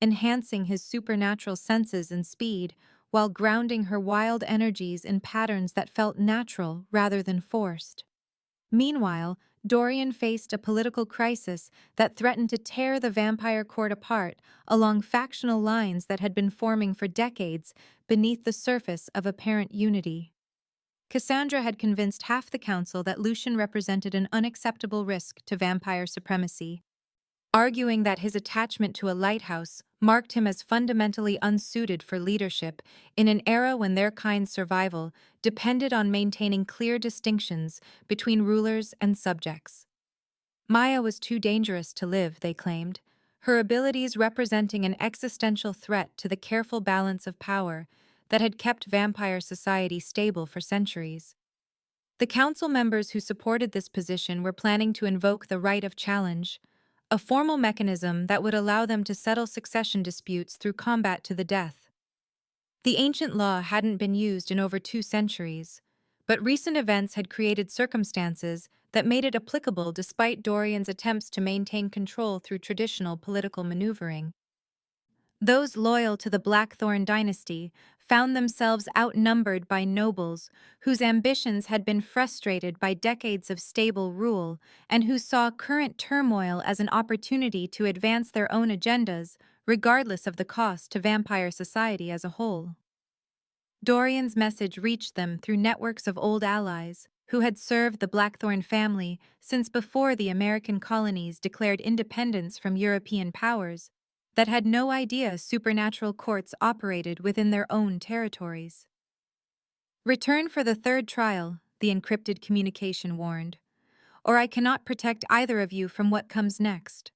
enhancing his supernatural senses and speed while grounding her wild energies in patterns that felt natural rather than forced. Meanwhile, Dorian faced a political crisis that threatened to tear the vampire court apart along factional lines that had been forming for decades beneath the surface of apparent unity. Cassandra had convinced half the council that Lucian represented an unacceptable risk to vampire supremacy, arguing that his attachment to a lighthouse marked him as fundamentally unsuited for leadership in an era when their kind's survival depended on maintaining clear distinctions between rulers and subjects. Maya was too dangerous to live, they claimed, her abilities representing an existential threat to the careful balance of power that had kept vampire society stable for centuries. The council members who supported this position were planning to invoke the right of challenge, a formal mechanism that would allow them to settle succession disputes through combat to the death. The ancient law hadn't been used in over 2 centuries, but recent events had created circumstances that made it applicable despite Dorian's attempts to maintain control through traditional political maneuvering. Those loyal to the Blackthorne dynasty found themselves outnumbered by nobles whose ambitions had been frustrated by decades of stable rule and who saw current turmoil as an opportunity to advance their own agendas, regardless of the cost to vampire society as a whole. Dorian's message reached them through networks of old allies, who had served the Blackthorne family since before the American colonies declared independence from European powers, that had no idea supernatural courts operated within their own territories. "Return for the third trial," the encrypted communication warned, "or I cannot protect either of you from what comes next.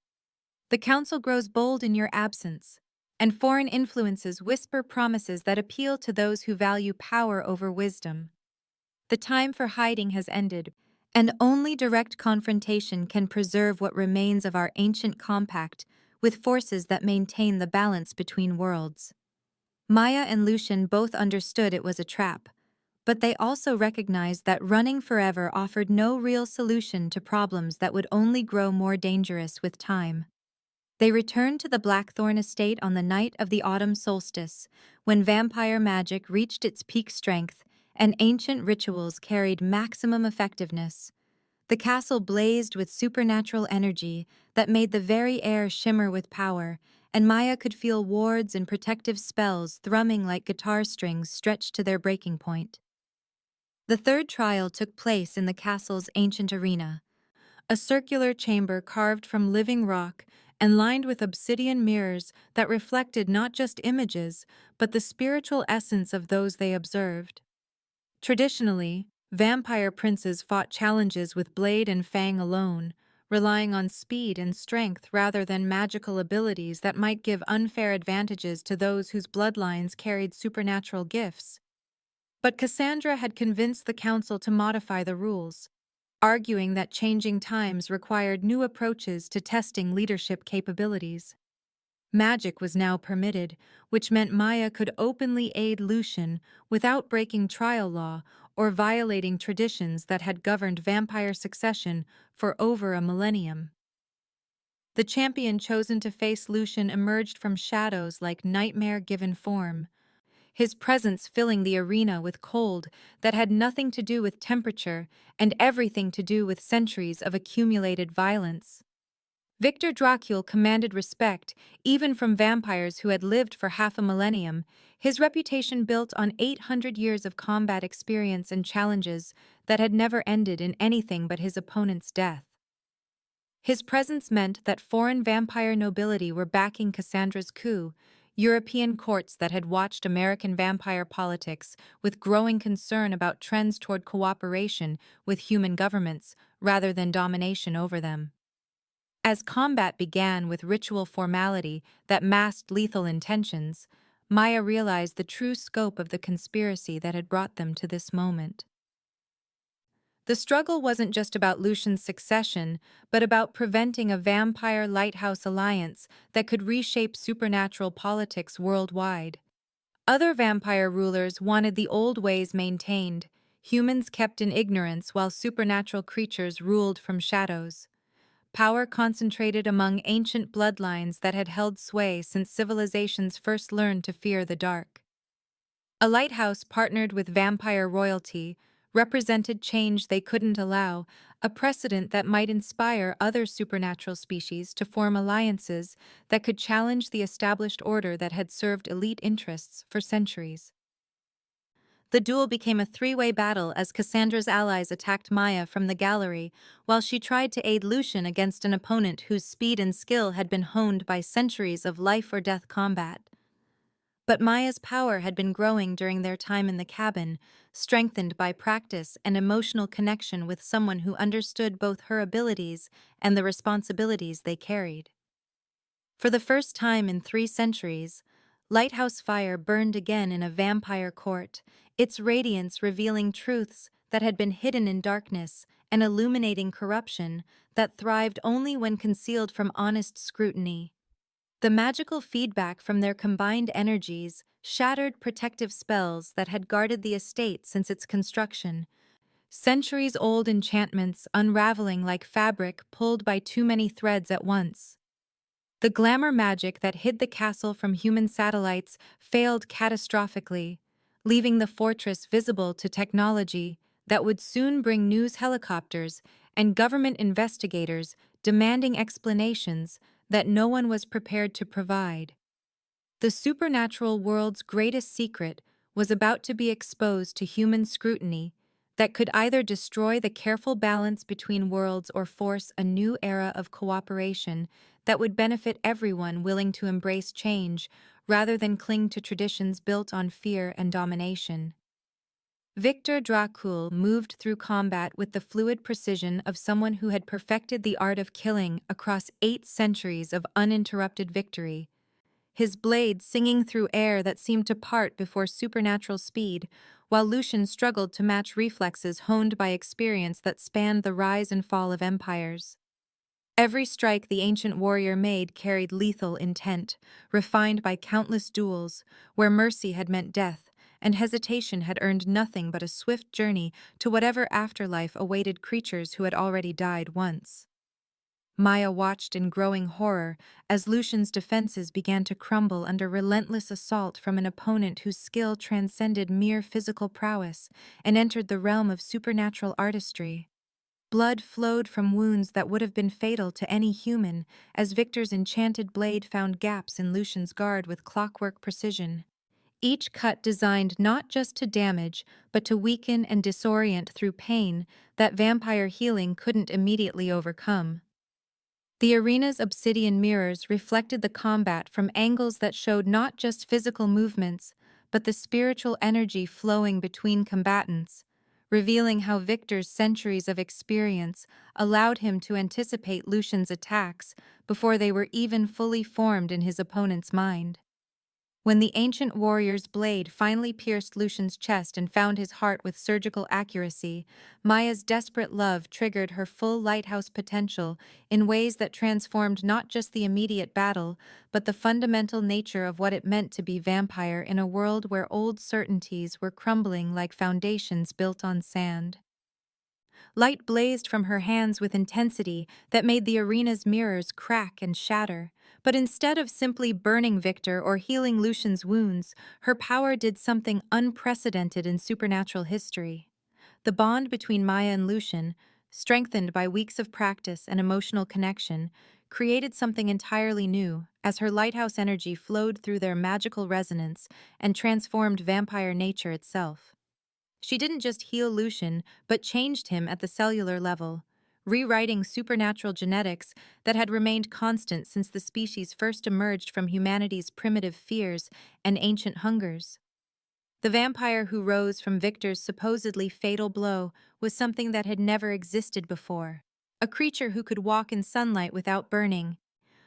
The council grows bold in your absence, and foreign influences whisper promises that appeal to those who value power over wisdom. The time for hiding has ended, and only direct confrontation can preserve what remains of our ancient compact with forces that maintain the balance between worlds." Maya and Lucian both understood it was a trap, but they also recognized that running forever offered no real solution to problems that would only grow more dangerous with time. They returned to the Blackthorne estate on the night of the autumn solstice, when vampire magic reached its peak strength and ancient rituals carried maximum effectiveness. The castle blazed with supernatural energy that made the very air shimmer with power, and Maya could feel wards and protective spells thrumming like guitar strings stretched to their breaking point. The third trial took place in the castle's ancient arena, a circular chamber carved from living rock and lined with obsidian mirrors that reflected not just images, but the spiritual essence of those they observed. Traditionally, vampire princes fought challenges with blade and fang alone, relying on speed and strength rather than magical abilities that might give unfair advantages to those whose bloodlines carried supernatural gifts. But Cassandra had convinced the council to modify the rules, arguing that changing times required new approaches to testing leadership capabilities. Magic was now permitted, which meant Maya could openly aid Lucian without breaking trial law or violating traditions that had governed vampire succession for over a millennium. The champion chosen to face Lucian emerged from shadows like nightmare-given form, his presence filling the arena with cold that had nothing to do with temperature and everything to do with centuries of accumulated violence. Victor Dracul commanded respect, even from vampires who had lived for half a millennium, his reputation built on 800 years of combat experience and challenges that had never ended in anything but his opponent's death. His presence meant that foreign vampire nobility were backing Cassandra's coup, European courts that had watched American vampire politics with growing concern about trends toward cooperation with human governments rather than domination over them. As combat began with ritual formality that masked lethal intentions, Maya realized the true scope of the conspiracy that had brought them to this moment. The struggle wasn't just about Lucian's succession, but about preventing a vampire lighthouse alliance that could reshape supernatural politics worldwide. Other vampire rulers wanted the old ways maintained, humans kept in ignorance while supernatural creatures ruled from shadows. Power concentrated among ancient bloodlines that had held sway since civilizations first learned to fear the dark. A lighthouse partnered with vampire royalty represented change they couldn't allow, a precedent that might inspire other supernatural species to form alliances that could challenge the established order that had served elite interests for centuries. The duel became a three-way battle as Cassandra's allies attacked Maya from the gallery, while she tried to aid Lucian against an opponent whose speed and skill had been honed by centuries of life-or-death combat. But Maya's power had been growing during their time in the cabin, strengthened by practice and emotional connection with someone who understood both her abilities and the responsibilities they carried. For the first time in 3 centuries, lighthouse fire burned again in a vampire court, its radiance revealing truths that had been hidden in darkness and illuminating corruption that thrived only when concealed from honest scrutiny. The magical feedback from their combined energies shattered protective spells that had guarded the estate since its construction, centuries-old enchantments unraveling like fabric pulled by too many threads at once. The glamour magic that hid the castle from human satellites failed catastrophically, leaving the fortress visible to technology that would soon bring news helicopters and government investigators demanding explanations that no one was prepared to provide. The supernatural world's greatest secret was about to be exposed to human scrutiny, that could either destroy the careful balance between worlds or force a new era of cooperation that would benefit everyone willing to embrace change rather than cling to traditions built on fear and domination. Victor Dracul moved through combat with the fluid precision of someone who had perfected the art of killing across 8 centuries of uninterrupted victory, his blade singing through air that seemed to part before supernatural speed, while Lucian struggled to match reflexes honed by experience that spanned the rise and fall of empires. Every strike the ancient warrior made carried lethal intent, refined by countless duels, where mercy had meant death, and hesitation had earned nothing but a swift journey to whatever afterlife awaited creatures who had already died once. Maya watched in growing horror as Lucian's defenses began to crumble under relentless assault from an opponent whose skill transcended mere physical prowess and entered the realm of supernatural artistry. Blood flowed from wounds that would have been fatal to any human, as Victor's enchanted blade found gaps in Lucian's guard with clockwork precision. Each cut designed not just to damage, but to weaken and disorient through pain that vampire healing couldn't immediately overcome. The arena's obsidian mirrors reflected the combat from angles that showed not just physical movements, but the spiritual energy flowing between combatants, revealing how Victor's centuries of experience allowed him to anticipate Lucian's attacks before they were even fully formed in his opponent's mind. When the ancient warrior's blade finally pierced Lucian's chest and found his heart with surgical accuracy, Maya's desperate love triggered her full lighthouse potential in ways that transformed not just the immediate battle, but the fundamental nature of what it meant to be vampire in a world where old certainties were crumbling like foundations built on sand. Light blazed from her hands with intensity that made the arena's mirrors crack and shatter. But instead of simply burning Victor or healing Lucian's wounds, her power did something unprecedented in supernatural history. The bond between Maya and Lucian, strengthened by weeks of practice and emotional connection, created something entirely new as her lighthouse energy flowed through their magical resonance and transformed vampire nature itself. She didn't just heal Lucian, but changed him at the cellular level, rewriting supernatural genetics that had remained constant since the species first emerged from humanity's primitive fears and ancient hungers. The vampire who rose from Victor's supposedly fatal blow was something that had never existed before, a creature who could walk in sunlight without burning,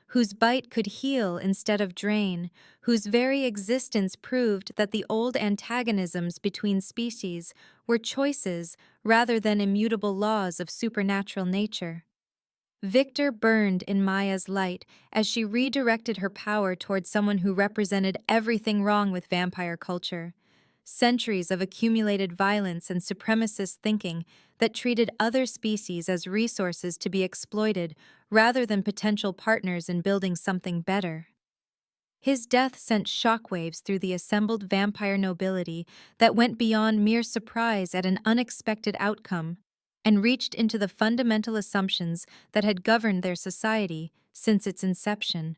whose bite could heal instead of drain, whose very existence proved that the old antagonisms between species were choices rather than immutable laws of supernatural nature. Victor burned in Maya's light as she redirected her power toward someone who represented everything wrong with vampire culture. Centuries of accumulated violence and supremacist thinking that treated other species as resources to be exploited rather than potential partners in building something better. His death sent shockwaves through the assembled vampire nobility that went beyond mere surprise at an unexpected outcome and reached into the fundamental assumptions that had governed their society since its inception.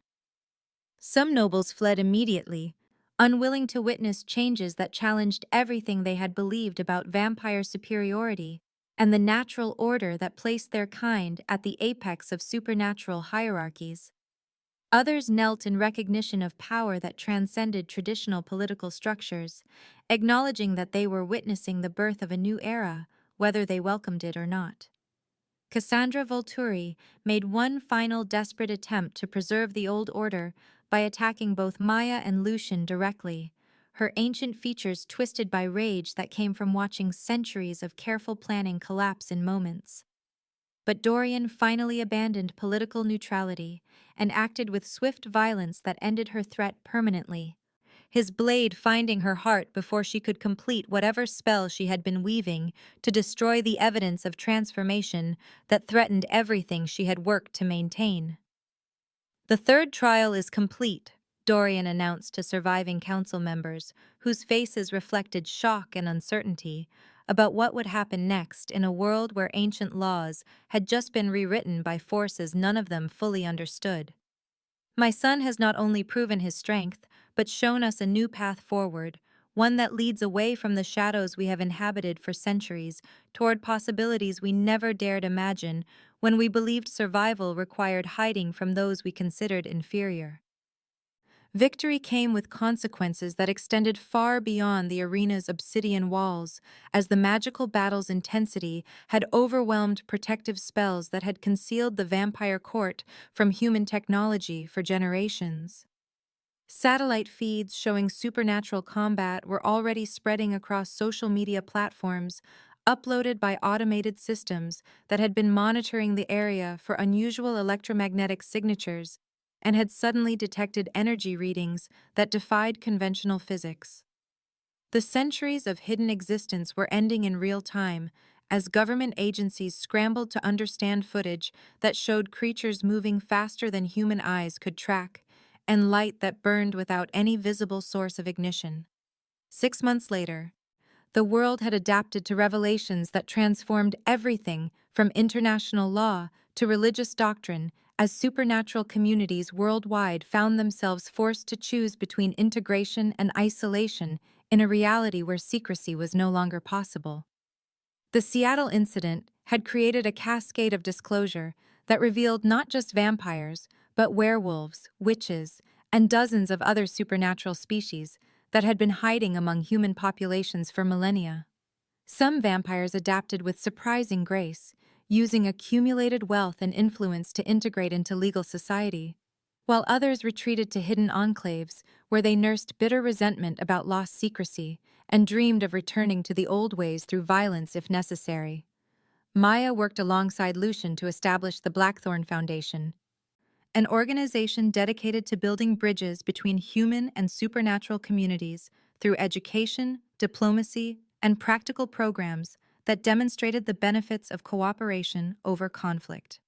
Some nobles fled immediately, unwilling to witness changes that challenged everything they had believed about vampire superiority and the natural order that placed their kind at the apex of supernatural hierarchies. Others knelt in recognition of power that transcended traditional political structures, acknowledging that they were witnessing the birth of a new era, whether they welcomed it or not. Cassandra Volturi made one final desperate attempt to preserve the old order by attacking both Maya and Lucian directly, her ancient features twisted by rage that came from watching centuries of careful planning collapse in moments. But Dorian finally abandoned political neutrality and acted with swift violence that ended her threat permanently, his blade finding her heart before she could complete whatever spell she had been weaving to destroy the evidence of transformation that threatened everything she had worked to maintain. "The third trial is complete," Dorian announced to surviving council members, whose faces reflected shock and uncertainty about what would happen next in a world where ancient laws had just been rewritten by forces none of them fully understood. "My son has not only proven his strength, but shown us a new path forward, one that leads away from the shadows we have inhabited for centuries toward possibilities we never dared imagine when we believed survival required hiding from those we considered inferior. Victory came with consequences that extended far beyond the arena's obsidian walls, as the magical battle's intensity had overwhelmed protective spells that had concealed the vampire court from human technology for generations. Satellite feeds showing supernatural combat were already spreading across social media platforms, uploaded by automated systems that had been monitoring the area for unusual electromagnetic signatures and had suddenly detected energy readings that defied conventional physics. The centuries of hidden existence were ending in real time as government agencies scrambled to understand footage that showed creatures moving faster than human eyes could track and light that burned without any visible source of ignition. 6 months later, the world had adapted to revelations that transformed everything from international law to religious doctrine as supernatural communities worldwide found themselves forced to choose between integration and isolation in a reality where secrecy was no longer possible. The Seattle incident had created a cascade of disclosure that revealed not just vampires, but werewolves, witches, and dozens of other supernatural species that had been hiding among human populations for millennia. Some vampires adapted with surprising grace, using accumulated wealth and influence to integrate into legal society, while others retreated to hidden enclaves where they nursed bitter resentment about lost secrecy and dreamed of returning to the old ways through violence if necessary. Maya worked alongside Lucian to establish the Blackthorne Foundation, an organization dedicated to building bridges between human and supernatural communities through education, diplomacy, and practical programs that demonstrated the benefits of cooperation over conflict.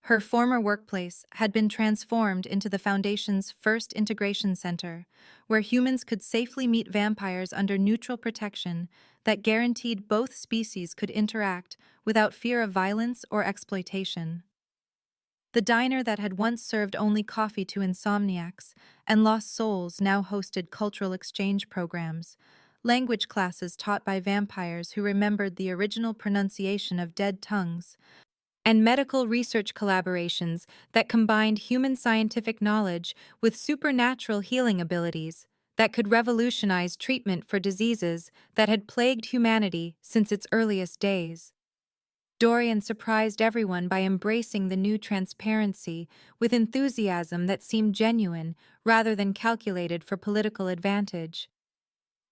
Her former workplace had been transformed into the Foundation's first integration center, where humans could safely meet vampires under neutral protection that guaranteed both species could interact without fear of violence or exploitation. The diner that had once served only coffee to insomniacs and lost souls now hosted cultural exchange programs, language classes taught by vampires who remembered the original pronunciation of dead tongues, and medical research collaborations that combined human scientific knowledge with supernatural healing abilities that could revolutionize treatment for diseases that had plagued humanity since its earliest days. Dorian surprised everyone by embracing the new transparency with enthusiasm that seemed genuine rather than calculated for political advantage.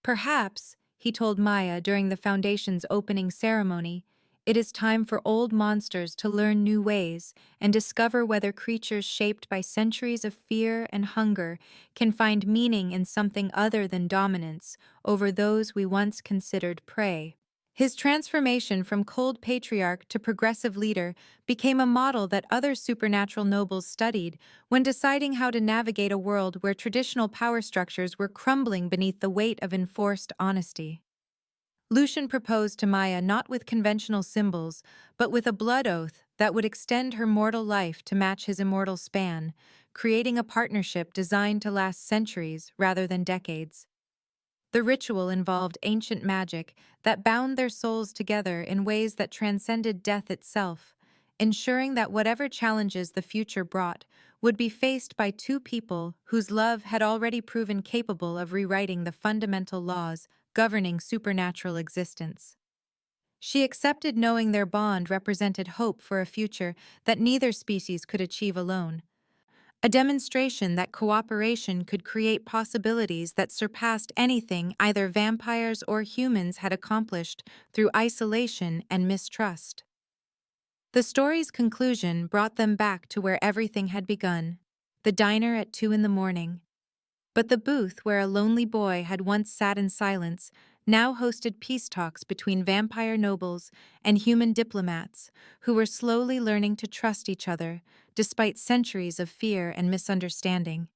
Perhaps, he told Maya during the Foundation's opening ceremony, it is time for old monsters to learn new ways and discover whether creatures shaped by centuries of fear and hunger can find meaning in something other than dominance over those we once considered prey. His transformation from cold patriarch to progressive leader became a model that other supernatural nobles studied when deciding how to navigate a world where traditional power structures were crumbling beneath the weight of enforced honesty. Lucian proposed to Maya not with conventional symbols, but with a blood oath that would extend her mortal life to match his immortal span, creating a partnership designed to last centuries rather than decades. The ritual involved ancient magic that bound their souls together in ways that transcended death itself, ensuring that whatever challenges the future brought would be faced by two people whose love had already proven capable of rewriting the fundamental laws governing supernatural existence. She accepted knowing their bond represented hope for a future that neither species could achieve alone, a demonstration that cooperation could create possibilities that surpassed anything either vampires or humans had accomplished through isolation and mistrust. The story's conclusion brought them back to where everything had begun, the diner at 2 a.m. But the booth where a lonely boy had once sat in silence now hosted peace talks between vampire nobles and human diplomats who were slowly learning to trust each other despite centuries of fear and misunderstanding.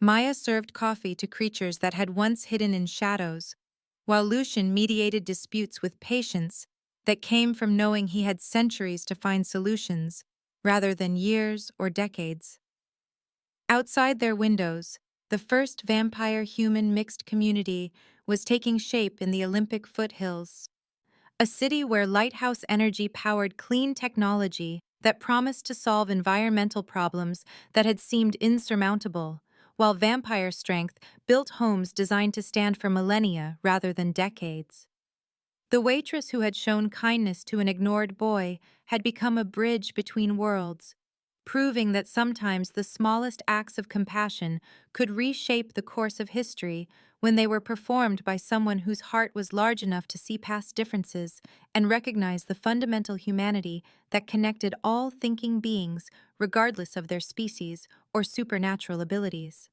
Maya served coffee to creatures that had once hidden in shadows, while Lucian mediated disputes with patience that came from knowing he had centuries to find solutions rather than years or decades. Outside their windows, the first vampire-human mixed community was taking shape in the Olympic foothills, a city where lighthouse energy powered clean technology that promised to solve environmental problems that had seemed insurmountable, while vampire strength built homes designed to stand for millennia rather than decades. The waitress who had shown kindness to an ignored boy had become a bridge between worlds, proving that sometimes the smallest acts of compassion could reshape the course of history when they were performed by someone whose heart was large enough to see past differences and recognize the fundamental humanity that connected all thinking beings, regardless of their species or supernatural abilities.